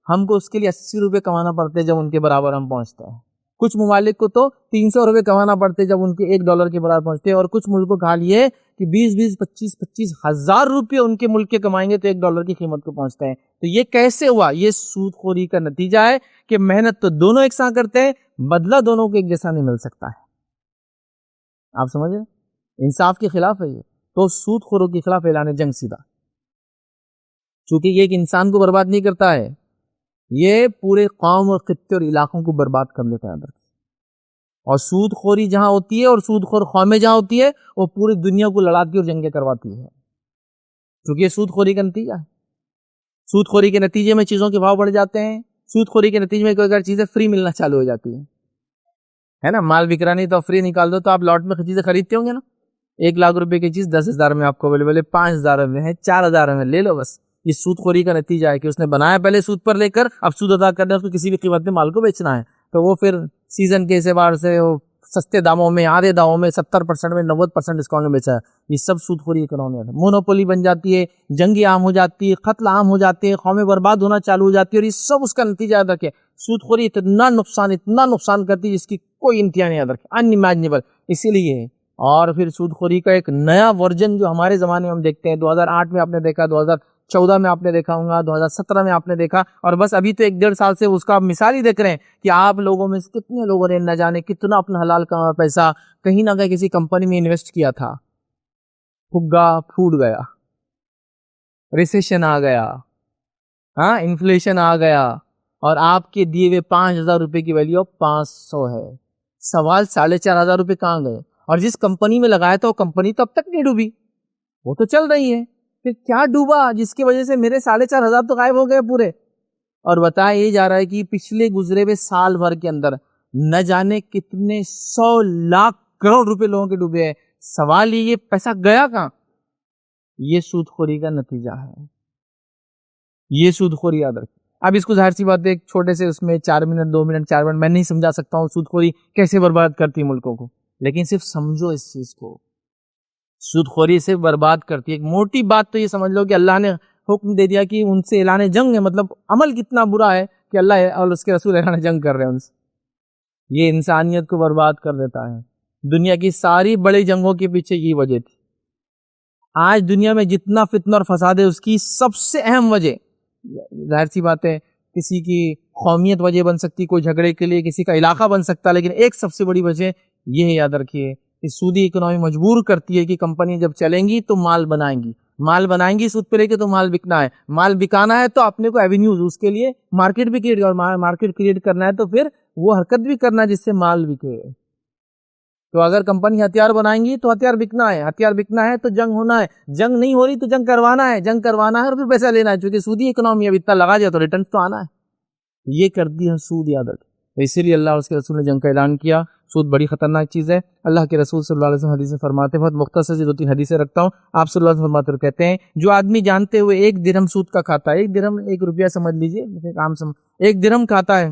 ہم کو اس کے لیے $80 کمانا پڑتے ہیں جب ان کے برابر ہم پہنچتے ہیں. کچھ ممالک کو تو $300 کمانا پڑتے جب ان کے $1 کے برابر پہنچتے ہیں. اور کچھ ملکوں کا حال یہ کہ 25 ہزار روپے ان کے ملک کے کمائیں گے تو $1 کی قیمت کو پہنچتے ہیں. تو یہ کیسے ہوا؟ یہ سود خوری کا نتیجہ ہے کہ محنت تو دونوں ایک ساتھ کرتے ہیں، بدلہ دونوں کو ایک جیسا نہیں مل سکتا ہے. آپ سمجھ رہے؟ انصاف کے خلاف ہے یہ. تو سود خوروں کے خلاف اعلان جنگ سیدھا، چونکہ یہ ایک انسان کو برباد نہیں کرتا ہے، یہ پورے قوم اور خطے اور علاقوں کو برباد کر لیتا ہے اندر. اور سود خوری جہاں ہوتی ہے اور سود خور قومیں جہاں ہوتی ہے وہ پوری دنیا کو لڑاتی اور جنگیں کرواتی ہے، کیونکہ یہ سود خوری کا نتیجہ ہے. سود خوری کے نتیجے میں چیزوں کے بھاؤ بڑھ جاتے ہیں. سود خوری کے نتیجے میں کوئی اگر چیزیں فری ملنا چالو ہو جاتی ہے نا، مال بک رہا نہیں تو فری نکال دو، تو آپ لاٹ میں چیزیں خریدتے ہوں گے نا. 1,00,000 روپے کی چیز 10,000 میں آپ کو اویلیبل ہے، 5,000 میں ہے، 4,000 میں لے لو بس. یہ سود خوری کا نتیجہ ہے کہ اس نے بنایا پہلے سود پر لے کر، اب سود ادا کرنا ہے، اس کو کسی بھی قیمت میں مال کو بیچنا ہے. تو وہ پھر سیزن کے اعتبار سے وہ سستے داموں میں، آدھے داموں میں، 70% میں، 90% ڈسکاؤنٹ میں بیچا ہے. یہ سب سود خوری اکنامی ہے. مونوپولی بن جاتی ہے، جنگیں عام ہو جاتی ہے، قتل عام ہو جاتے ہیں، قومیں برباد ہونا چالو ہو جاتی ہے. اور یہ سب اس کا نتیجہ یاد رکھے. سود خوری اتنا نقصان کرتی ہے جس کی کوئی انتہا نہیں یاد رکھے، ان امیجنیبل. اسی لیے اور پھر سود خوری کا ایک نیا ورژن جو ہمارے زمانے میں ہم دیکھتے ہیں، 2008 میں آپ نے دیکھا، 2014 میں آپ نے دیکھا ہوگا، 2017 میں آپ نے دیکھا، اور بس ابھی تو 1-1.5 سال سے اس کا آپ مثال ہی دیکھ رہے ہیں کہ آپ لوگوں میں سے کتنے لوگوں نے نہ جانے کتنا اپنا حلال کمایا پیسہ کہیں نہ کہیں کسی کمپنی میں انویسٹ کیا تھا، پھگا پھوٹ گیا، ریسیشن آ گیا، ہاں انفلیشن آ گیا، اور آپ کے دیے ہوئے 5,000 روپے کی ویلیو 500 ہے۔ سوال 4,500 روپے کہاں گئے؟ اور جس کمپنی میں لگایا تھا وہ کمپنی تو اب تک نہیں ڈوبی، وہ تو چل رہی ہے، پھر کیا ڈوبا جس کی وجہ سے میرے 4,500 تو غائب ہو گئے پورے؟ اور بتایا یہ جا رہا ہے کہ پچھلے گزرے ہوئے سال بھر کے اندر نہ جانے کتنے 100 لاکھ کروڑ روپے لوگوں کے ڈوبے ہیں۔ سوال یہ پیسہ گیا کہاں؟ یہ سود خوری کا نتیجہ ہے، یہ سود خوری یاد رکھیں۔ اب اس کو ظاہر سی بات ہے ایک چھوٹے سے اس میں 4 منٹ 2 منٹ 4 منٹ میں نہیں سمجھا سکتا ہوں سود خوری کیسے برباد کرتی ہے ملکوں کو، لیکن صرف سمجھو اس چیز کو، سود خوری سے برباد کرتی ہے۔ ایک موٹی بات تو یہ سمجھ لو کہ اللہ نے حکم دے دیا کہ ان سے اعلان جنگ ہے، مطلب عمل کتنا برا ہے کہ اللہ اور اس کے رسول اعلان جنگ کر رہے ہیں ان سے، یہ انسانیت کو برباد کر دیتا ہے۔ دنیا کی ساری بڑی جنگوں کے پیچھے یہ وجہ تھی۔ آج دنیا میں جتنا فتنہ اور فساد ہے اس کی سب سے اہم وجہ، ظاہر سی بات ہے کسی کی قومیت وجہ بن سکتی، کوئی جھگڑے کے لیے کسی کا علاقہ بن سکتا، لیکن ایک سب سے بڑی وجہ یہ ہے، یاد رکھیے کہ سودی اکنامی مجبور کرتی ہے کہ کمپنی جب چلیں گی تو مال بنائیں گی سود پہ لے کے، تو مال بکنا ہے، مال بکانا ہے تو اپنے کو ایونیوز، اس کے لیے مارکیٹ بھی کریٹ، اور مارکیٹ کریٹ کرنا ہے تو پھر وہ حرکت بھی کرنا ہے جس سے مال بکے۔ تو اگر کمپنی ہتھیار بنائیں گی تو ہتھیار بکنا ہے تو جنگ ہونا ہے، جنگ نہیں ہو رہی تو جنگ کروانا ہے اور پھر پیسہ لینا ہے، چونکہ سودی اکنامی اب اتنا لگا دیا تو ریٹرن تو آنا ہے، یہ کرتی ہے سود، یاد رکھ۔ اسی لیے اللہ اور اس کے رسول نے جنگ کا اعلان کیا۔ سود بڑی خطرناک چیز ہے۔ اللہ کے رسول صلی اللہ علیہ وسلم حدیث فرماتے ہیں، بہت مختصر سی 2-3 حدیثیں رکھتا ہوں، آپ صلی اللہ علیہ وسلم فرماتے ہیں، کہتے ہیں جو آدمی جانتے ہوئے 1 درہم سود کا کھاتا ہے، 1 درہم 1 روپیہ سمجھ لیجئے، 1 درہم کھاتا ہے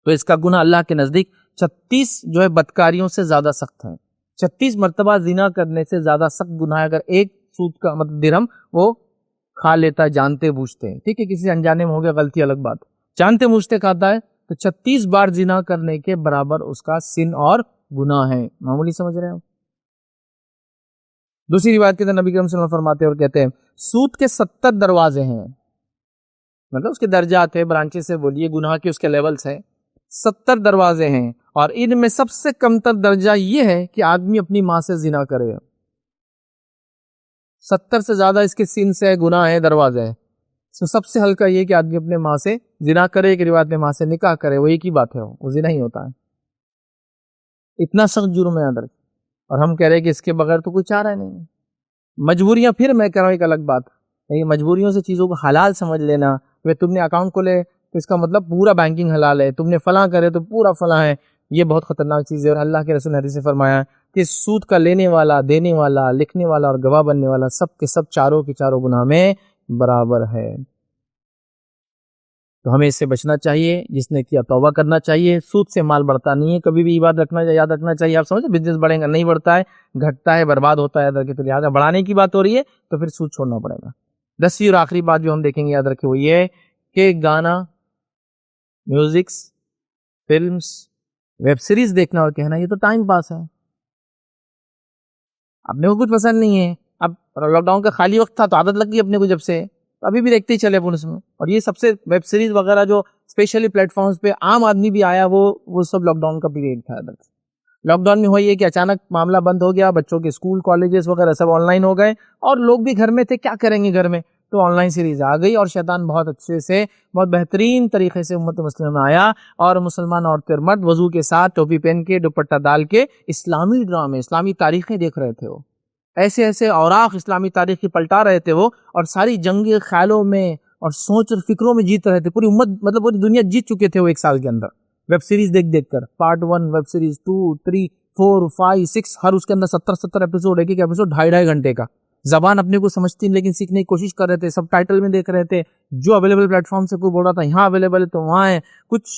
تو اس کا گناہ اللہ کے نزدیک 36 جو ہے بدکاریوں سے زیادہ سخت ہے، 36 مرتبہ زنا کرنے سے زیادہ سخت گناہ ہے۔ اگر ایک سود کا مطلب درہم وہ کھا لیتا ہے جانتے بوجھتے، ٹھیک ہے، کسی انجانے میں ہو گیا غلطی الگ بات، جانتے بوجھتے کھاتا ہے تو 36 بار زنا کرنے کے برابر اس کا سن اور گناہ ہے، معمولی سمجھ رہے ہو۔ دوسری روایت کے اندر نبی کریم صلی اللہ علیہ وسلم فرماتے ہیں اور کہتے ہیں سود کے 70 دروازے ہیں، مطلب اس کے درجات ہیں، برانچز سے بولیے، گناہ کے اس کے لیولز ہیں، 70 دروازے ہیں، اور ان میں سب سے کم تر درجہ یہ ہے کہ آدمی اپنی ماں سے زنا کرے۔ 70 سے زیادہ اس کے سن سے گناہ ہے، دروازے ہیں، سب سے ہلکا یہ کہ آدمی اپنے ماں سے زنا کرے، کہ روایت میں ماں سے نکاح کرے، وہ ایک ہی بات ہے، وہ زنا ہی ہوتا ہے، اتنا سخت جرم ہے اندر۔ اور ہم کہہ رہے ہیں کہ اس کے بغیر تو کوئی چارہ نہیں ہے۔ مجبوریاں، پھر میں کہہ رہا ہوں ایک الگ بات، مجبوریوں سے چیزوں کو حلال سمجھ لینا، کہ تم نے اکاؤنٹ کھولے تو اس کا مطلب پورا بینکنگ حلال ہے، تم نے فلاں کرے تو پورا فلاں ہے، یہ بہت خطرناک چیز ہے۔ اور اللہ کے رسول نے حدیث سے فرمایا کہ سود کا لینے والا، دینے والا، لکھنے والا اور گواہ بننے والا سب کے سب چاروں کے چاروں گناہ میں برابر ہے۔ تو ہمیں اس سے بچنا چاہیے، جس نے کیا توبہ کرنا چاہیے۔ سود سے مال بڑھتا نہیں ہے، کبھی بھی یہ بات یاد رکھنا چاہیے۔ آپ سمجھیں بزنس بڑھے گا، نہیں بڑھتا ہے، گھٹتا ہے، برباد ہوتا ہے، یاد رکھیں۔ تو لہٰذا بڑھانے کی بات ہو رہی ہے تو پھر سود چھوڑنا پڑے گا۔ 10ویں اور آخری بات جو ہم دیکھیں گے، یاد رکھیں، وہ یہ ہے کہ گانا، میوزکس، فلمز، ویب سیریز دیکھنا اور کہنا یہ تو ٹائم پاس ہے، اپنے کو کچھ پسند نہیں ہے۔ اب لاک ڈاؤن کا خالی وقت تھا تو عادت لگ گئی اپنے کو، جب سے ابھی بھی دیکھتے ہی چلے اپن اس میں۔ اور یہ سب سے ویب سیریز وغیرہ جو اسپیشلی پلیٹ فارمز پہ عام آدمی بھی آیا، وہ سب لاک ڈاؤن کا پیریڈ تھا۔ لاک ڈاؤن میں ہوا یہ کہ اچانک معاملہ بند ہو گیا، بچوں کے اسکول کالجز وغیرہ سب آن لائن ہو گئے، اور لوگ بھی گھر میں تھے، کیا کریں گے گھر میں، تو آن لائن سیریز آ گئی، اور شیطان بہت اچھے سے، بہت بہترین طریقے سے امت مسلمہ میں آیا، اور مسلمان عورتیں اور مرد وضو کے ساتھ، ٹوپی پہن کے، دوپٹہ ڈال کے اسلامی ڈرامے، اسلامی تاریخیں دیکھ رہے تھے۔ وہ ایسے ایسے اوراق اسلامی تاریخ کی پلٹا رہے تھے وہ، اور ساری جنگی خیالوں میں اور سوچ اور فکروں میں جیت رہے تھے۔ پوری امت، مطلب پوری دنیا جیت چکے تھے وہ 1 سال کے اندر، ویب سیریز دیکھ کر، پارٹ 1 ویب سیریز، 2 3 4 5 6، ہر اس کے اندر 70 ایپیسوڈ، ایک ایپیسوڈ 2.5 گھنٹے کا۔ زبان اپنے کو سمجھتی نہیں، لیکن سیکھنے کی کوشش کر رہے تھے، سب ٹائٹل میں دیکھ رہے تھے، جو اویلیبل پلیٹ فارم سے کوئی بول رہا تھا یہاں اویلیبل ہے تو وہاں ہے۔ کچھ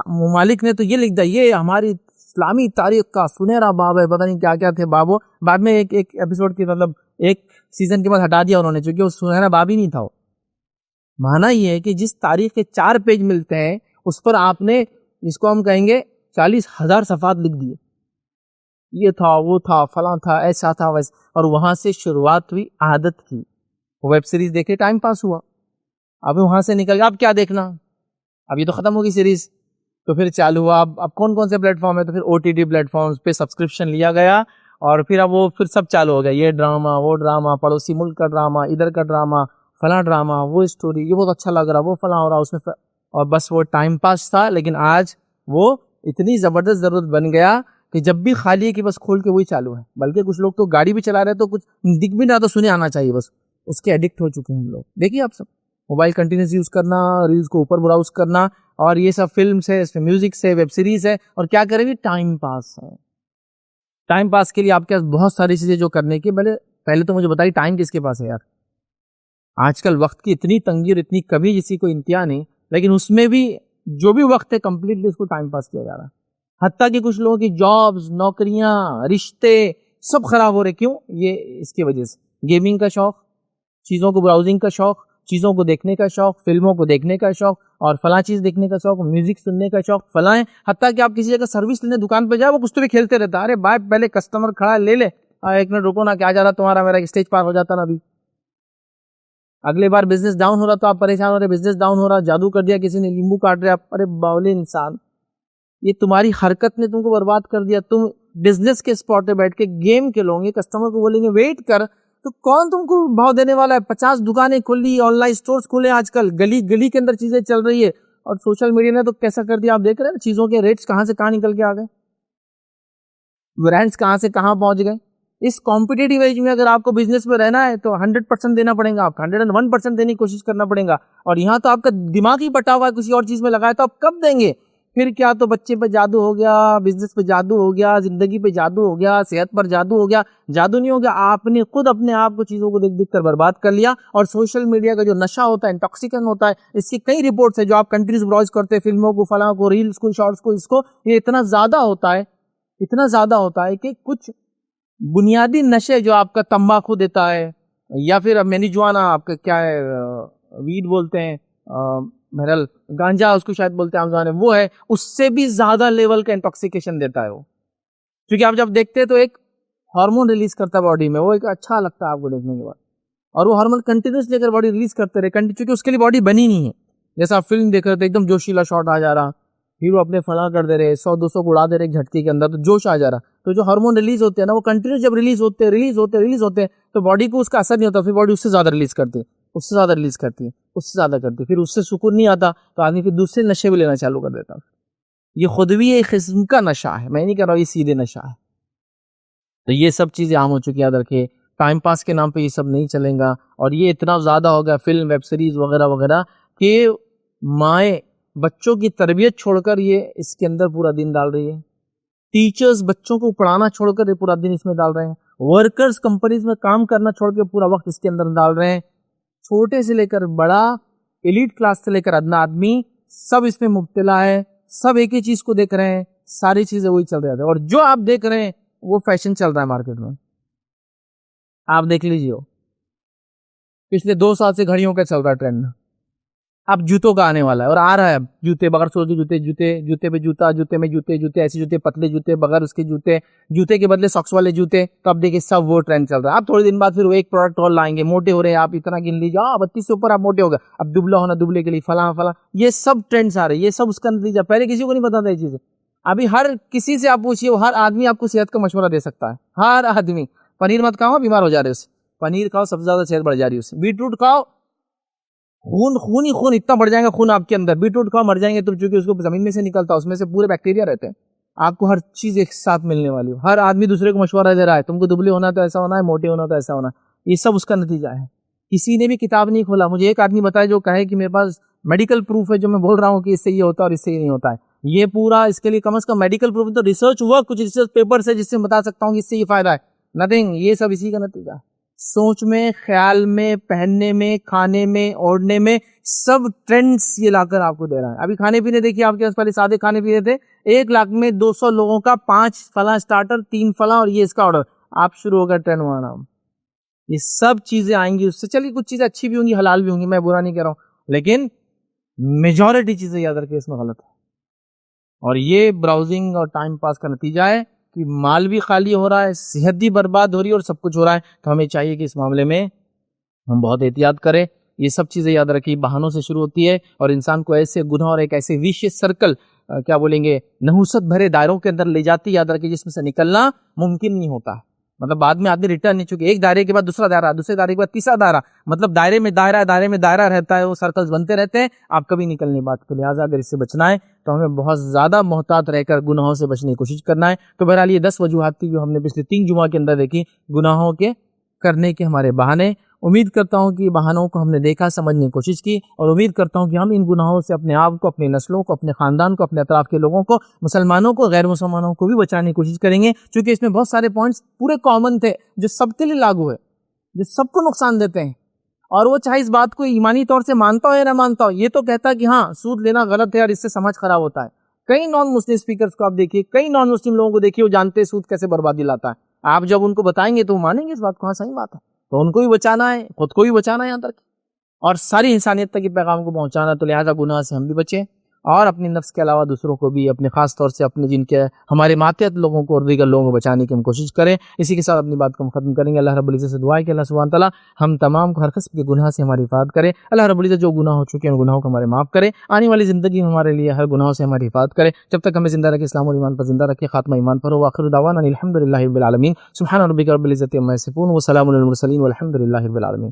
ممالک نے تو یہ لکھ دیا یہ ہماری اسلامی تاریخ کا سنہرا باب ہے، پتہ نہیں کیا کیا تھے بابو، بعد میں ایک ایپیسوڈ کی، مطلب ایک سیزن کے بعد ہٹا دیا انہوں نے، چونکہ وہ سنہرا باب ہی نہیں تھا۔ وہ معنی یہ ہے کہ جس تاریخ کے 4 پیج ملتے ہیں اس پر آپ نے، جس کو ہم کہیں گے 40,000 صفحات لکھ دیے، یہ تھا وہ تھا فلاں تھا ایسا تھا ویسا، اور وہاں سے شروعات ہوئی عادت کی، ویب سیریز دیکھے ٹائم پاس ہوا، اب وہاں سے نکل گیا اب کیا دیکھنا، اب یہ تو ختم ہوگی سیریز، تو پھر چالو ہوا اب کون کون سے پلیٹ فارم ہے، تو پھر O T T platforms پہ سبسکرپشن لیا گیا، اور پھر اب وہ پھر سب چالو ہو گیا، یہ ڈرامہ وہ ڈرامہ، پڑوسی ملک کا ڈرامہ، ادھر کا ڈرامہ، فلاں ڈرامہ، وہ اسٹوری، یہ بہت اچھا لگ رہا، وہ فلاں ہو رہا اس میں، اور بس وہ ٹائم پاس تھا، لیکن آج وہ اتنی زبردست ضرورت بن گیا کہ جب بھی خالی ہے کہ بس کھول کے وہی چالو ہے، بلکہ کچھ لوگ تو گاڑی بھی چلا رہے تو کچھ دکھ بھی نہ تو سنے آنا چاہیے، بس اس کے ایڈکٹ ہو چکے ہیں ہم لوگ۔ دیکھیے آپ سب موبائل کنٹینیوس یوز کرنا، ریلز کو اوپر براؤز کرنا، اور یہ سب فلمس ہے، اس میں میوزک ہے، ویب سیریز ہے، اور کیا کریں گے ٹائم پاس ہے۔ ٹائم پاس کے لیے آپ کے پاس بہت ساری چیزیں جو کرنے کی، پہلے تو مجھے بتائیے ٹائم کس کے پاس ہے یار؟ آج کل وقت کی اتنی تنگی اور اتنی کمی جسی کو انتہا نہیں، لیکن اس میں بھی جو بھی وقت ہے کمپلیٹلی اس کو ٹائم پاس کیا جا رہا ہے، حتیٰ کہ کچھ لوگوں کی جابز، نوکریاں، رشتے سب خراب ہو رہے، کیوں؟ یہ اس کی وجہ سے گیمنگ کا شوق، چیزوں کو براؤزنگ کا شوق، چیزوں کو دیکھنے کا شوق، فلموں کو دیکھنے کا شوق، اور فلاں چیز دیکھنے کا شوق، میوزک سننے کا شوق، فلاں ہے، حتیٰ کہ آپ کسی جگہ سروس لینے دکان پہ جائے وہ کچھ تو بھی کھیلتے رہتا ہے، ارے بھائی پہلے کسٹمر کھڑا ہے لے لے، ایک منٹ رکو نا، کیا جا رہا تمہارا میرا اسٹیج پار ہو جاتا نا ابھی، اگلے بار بزنس ڈاؤن ہو رہا تو آپ پریشان ہو رہے، بزنس ڈاؤن ہو رہا، جادو کر دیا کسی نے، لیمبو کاٹ رہے آپ، ارے باولے انسان، یہ تمہاری حرکت نے تم کو برباد کر دیا، تم بزنس کے اسپاٹ پہ بیٹھ کے گیم کھیلو گے، کسٹمر کو بولیں گے ویٹ کر، تو کون تم کو بھاؤ دینے والا ہے؟ 50 دکانیں کھلی، آن لائن سٹورز کھلے، آج کل گلی گلی کے اندر چیزیں چل رہی ہے، اور سوشل میڈیا نے تو کیسا کر دیا آپ دیکھ رہے ہیں، چیزوں کے ریٹس کہاں سے کہاں نکل کے آ گئے، برانڈس کہاں سے کہاں پہنچ گئے۔ اس کمپٹیٹیو ایج میں اگر آپ کو بزنس میں رہنا ہے تو 100% دینا پڑے گا، آپ 101% دینے کی کوشش کرنا پڑے گا، اور یہاں تو آپ کا دماغ ہی بٹا ہوا ہے کسی اور چیز میں لگایا، تو آپ کب دیں گے؟ پھر کیا تو بچے پہ جادو ہو گیا، بزنس پہ جادو ہو گیا، زندگی پہ جادو ہو گیا، صحت پر جادو ہو گیا، جادو نہیں ہو گیا، آپ نے خود اپنے آپ کو چیزوں کو دیکھ دیکھ کر برباد کر لیا۔ اور سوشل میڈیا کا جو نشہ ہوتا ہے، انٹاکسیکن ہوتا ہے، اس کی کئی رپورٹس ہیں جو آپ کنٹینیوس براؤز کرتے ہیں، فلموں کو، فلاں کو، ریلز کو، شارٹس کو، اس کو، یہ اتنا زیادہ ہوتا ہے، اتنا زیادہ ہوتا ہے کہ کچھ بنیادی نشے جو آپ کا تمباکو دیتا ہے، یا پھر مینیجوانا آپ کا کیا ہے، ویڈ بولتے ہیں، بہرحال گانجا اس کو شاید بولتے ہیں عام زبان میں، وہ ہے، اس سے بھی زیادہ لیول کا انٹاکسیکیشن دیتا ہے وہ، کیونکہ آپ جب دیکھتے ہیں تو ایک ہارمون ریلیز کرتا ہے باڈی میں، وہ ایک اچھا لگتا ہے آپ کو دیکھنے کے بعد، اور وہ ہارمون کنٹینیوس لے کر باڈی ریلیز کرتے رہے، کیونکہ اس کے لیے باڈی بنی نہیں ہے، جیسا آپ فلم دیکھ رہے تھے، ایک دم جوشیلا شاٹ آ جا رہا، ہیرو اپنے فلاں کر دے رہے، 100-200 کو اڑا دے رہے ایک جھٹکی کے اندر، تو جوش آ جا رہا، تو جو ہارمون ریلیز ہوتے ہیں نا وہ کنٹینیوس جب ریلیز ہوتے ہیں تو باڈی کو اس کا اثر نہیں ہوتا، پھر باڈی اس سے زیادہ ریلیز کرتی ہے، اس سے زیادہ ریلیز کرتی ہے، اس سے زیادہ کرتی ہے، پھر اس سے سکون نہیں آتا تو آدمی پھر دوسرے نشے بھی لینا چالو کر دیتا۔ یہ خود بھی ایک قسم کا نشہ ہے، میں نہیں کہہ رہا ہوں یہ سیدھے نشہ ہے۔ تو یہ سب چیزیں عام ہو چکی، یاد رکھیے ٹائم پاس کے نام پہ یہ سب نہیں چلیں گا، اور یہ اتنا زیادہ ہو گیا فلم، ویب سیریز وغیرہ وغیرہ کہ مائیں بچوں کی تربیت چھوڑ کر یہ اس کے اندر پورا دن ڈال رہی ہے، ٹیچرز بچوں کو پڑھانا چھوڑ کر پورا دن اس میں ڈال رہے ہیں، ورکرز کمپنیز میں کام کرنا چھوڑ کے پورا وقت اس کے اندر ڈال رہے ہیں، چھوٹے سے لے کر بڑا، ایلیٹ کلاس سے لے کر ادنا آدمی، سب اس میں مبتلا ہے، سب ایک ہی چیز کو دیکھ رہے ہیں، ساری چیزیں وہی چل رہی ہیں، اور جو آپ دیکھ رہے ہیں وہ فیشن چل رہا ہے مارکیٹ میں، آپ دیکھ لیجیے، پچھلے 2 سال سے گھڑیوں کا چل رہا ہے ٹرینڈ، اب جوتوں کا آنے والا ہے، اور آ رہا ہے، اب جوتے بغیر سول کے جوتے پہ جوتا، جوتے میں جوتے ایسے جوتے، پتلے جوتے بغیر اس کے جوتے کے بدلے ساکس والے جوتے، تو اب دیکھیں سب وہ ٹرینڈ چل رہا ہے۔ اب تھوڑے دن بعد پھر وہ ایک پروڈکٹ اور لائیں گے، موٹے ہو رہے ہیں آپ اتنا گن لیجیے، 32 سے اوپر آپ موٹے ہو گئے، اب دبلا ہونا، دبلے کے لیے فلاں، یہ سب ٹرینڈس آ رہے ہیں، یہ سب اس کا نتیجہ، پہلے کسی کو نہیں پتا تھا یہ چیزیں، ابھی ہر کسی سے آپ پوچھیے، ہر آدمی آپ کو صحت کا مشورہ دے سکتا ہے، ہر آدمی، پنیر مت کھاؤ بیمار ہو جا رہے، اس سے پنیر کھاؤ سب سے زیادہ صحت بڑھ جا رہی ہے، اس سے بیٹ روٹ کھاؤ، خون اتنا بڑھ جائے گا، خون آپ کے اندر، بیٹ روٹ کھاؤ مر جائیں گے، تو چونکہ اس کو زمین میں سے نکلتا ہے، اس میں سے پورے بیکٹیریا رہتے ہیں، آپ کو ہر چیز ایک ساتھ ملنے والی ہے، ہر آدمی دوسرے کو مشورہ دے رہا ہے، تم کو دبلے ہونا تو ایسا ہونا ہے، موٹے ہونا تو ایسا ہونا ہے، یہ سب اس کا نتیجہ ہے، کسی نے بھی کتاب نہیں کھولا، مجھے ایک آدمی بتائے جو کہے کہ میرے پاس میڈیکل پروف ہے جو میں بول رہا ہوں کہ اس سے یہ ہوتا ہے اور اس سے یہ نہیں ہوتا ہے، یہ پورا اس کے لیے کم از کم میڈیکل پروف تو ریسرچ ہوا، کچھ ریسرچ پیپرز ہے جس سے بتا سکتا ہوں کہ اس سے یہ فائدہ ہے، نتھنگ، یہ سب اسی کا نتیجہ ہے، سوچ میں، خیال میں، پہننے میں، کھانے میں، اوڑھنے میں، سب ٹرینڈز یہ لا کر آپ کو دے رہا ہے۔ ابھی کھانے پینے دیکھیے، آپ کے پاس پہلے سادے کھانے پینے تھے، 1 لاکھ میں 200 لوگوں کا 5 فلاں اسٹارٹر، 3 فلاں، اور یہ اس کا آرڈر، آپ شروع ہو گیا ٹرینڈ آنا، یہ سب چیزیں آئیں گی اس سے، چلیے کچھ چیزیں اچھی بھی ہوں گی، حلال بھی ہوں گی، میں برا نہیں کہہ رہا ہوں، لیکن میجورٹی چیزیں یاد رکھیں اس میں غلط ہے، اور یہ براؤزنگ اور ٹائم پاس کا نتیجہ ہے کہ مال بھی خالی ہو رہا ہے، صحت بھی برباد ہو رہی ہے اور سب کچھ ہو رہا ہے. تو ہمیں چاہیے کہ اس معاملے میں ہم بہت احتیاط کریں. یہ سب چیزیں یاد رکھیے بہانوں سے شروع ہوتی ہے اور انسان کو ایسے گناہ اور ایک ایسے ویشیس سرکل کیا بولیں گے نحوست بھرے دائروں کے اندر لے جاتی ہے. یاد رکھیے جس میں سے نکلنا ممکن نہیں ہوتا ہے. مطلب بعد میں آدمی ریٹرن نہیں، چکے ایک دائرے کے بعد دوسرا دائرہ، دوسرے دائرے کے بعد تیسرا دائرہ، مطلب دائرے میں دائرہ دائرے میں دائرہ رہتا ہے، وہ سرکلز بنتے رہتے ہیں، آپ کبھی نکلنے بات کے. لہٰذا اگر اس سے بچنا ہے تو ہمیں بہت زیادہ محتاط رہ کر گناہوں سے بچنے کی کوشش کرنا ہے. تو بہرحال یہ 10 وجوہات تھی جو ہم نے پچھلے 3 جمعہ کے اندر دیکھی گناہوں کے کرنے کے ہمارے بہانے. امید کرتا ہوں کہ بہانوں کو ہم نے دیکھا، سمجھنے کی کوشش کی، اور امید کرتا ہوں کہ ہم ان گناہوں سے اپنے آپ کو، اپنی نسلوں کو، اپنے خاندان کو، اپنے اطراف کے لوگوں کو، مسلمانوں کو، غیر مسلمانوں کو بھی بچانے کی کوشش کریں گے. چونکہ اس میں بہت سارے پوائنٹس پورے کامن تھے جو سب کے لیے لاگو ہے، جو سب کو نقصان دیتے ہیں. اور وہ چاہے اس بات کو ایمانی طور سے مانتا ہو یا نہ مانتا ہو، یہ تو کہتا ہے کہ ہاں سود لینا غلط ہے اور اس سے سمجھ خراب ہوتا ہے. کئی نان مسلم اسپیکرز کو آپ دیکھیے، کئی نان مسلم لوگوں کو دیکھیے، وہ جانتے ہیں سود کیسے بربادی لاتا ہے. آپ جب ان کو بتائیں گے تو وہ مانیں گے اس بات کو، ہاں صحیح بات ہے. تو ان کو بھی بچانا ہے، خود کو بھی بچانا ہے یہاں تک، اور ساری انسانیت تک یہ پیغام کو پہنچانا. تو لہٰذا گناہ سے ہم بھی بچیں اور اپنے نفس کے علاوہ دوسروں کو بھی، اپنے خاص طور سے اپنے جن کے ہمارے ماتحت لوگوں کو اور دیگر لوگوں کو بچانے کی ہم کوشش کریں. اسی کے ساتھ اپنی بات کو ہم ختم کریں گے. اللہ رب العزت سے دعا ہے کہ اللہ سبحانہ تعالیٰ ہم تمام کو ہر قسم کے گناہ سے ہماری حفاظت کرے. اللہ رب العزت جو گناہ ہو چکے ہیں ان گناہوں کو ہمارے معاف کرے. آنے والی زندگی میں ہمارے لیے ہر گناہوں سے ہماری حفاظت کرے. جب تک ہمیں زندہ رکھے اسلام اور ایمان پر زندہ رکھے، خاتمہ ایمان پر ہو. وآخر دعوانا الحمد للہ رب العالمین. سبحان ربک رب العزت عما یصفون وسلام علی المرسلین والحمد للہ رب العالمین.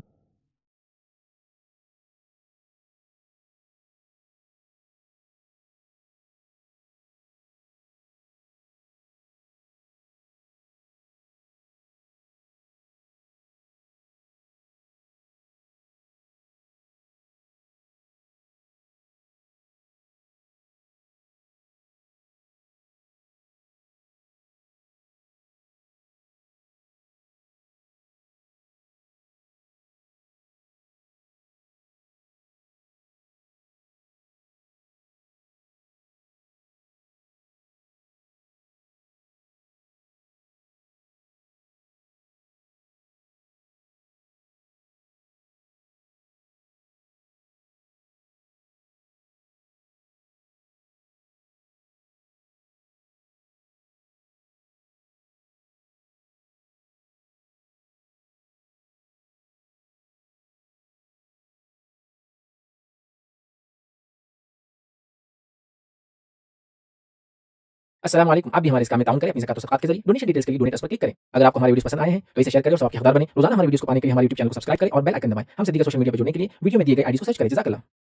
السلام علیکم. آپ بھی ہمارے اس کام میں تعاون کریں اپنی زکات و صدقات کے ذریعے. ڈونیشن ڈیٹیلز کے لیے ڈونیٹ پر کلک کریں. اگر آپ کو ہمارے ویڈیوز پسند آئے ہیں تو اسے شیئر کریں اور سب کے حقدار بنیں. روزانہ ہمارے ویڈیوز کو پانے کے لیے ہمارے یوٹیوب چینل کو سبسکرائب کریں اور بیل آئکن دبائیں. ہم سے دیگر سوشل میڈیا پر جڑنے کے لیے ویڈیو میں دیے گئے آئی ڈی کو سرچ کریں. جزاک اللہ.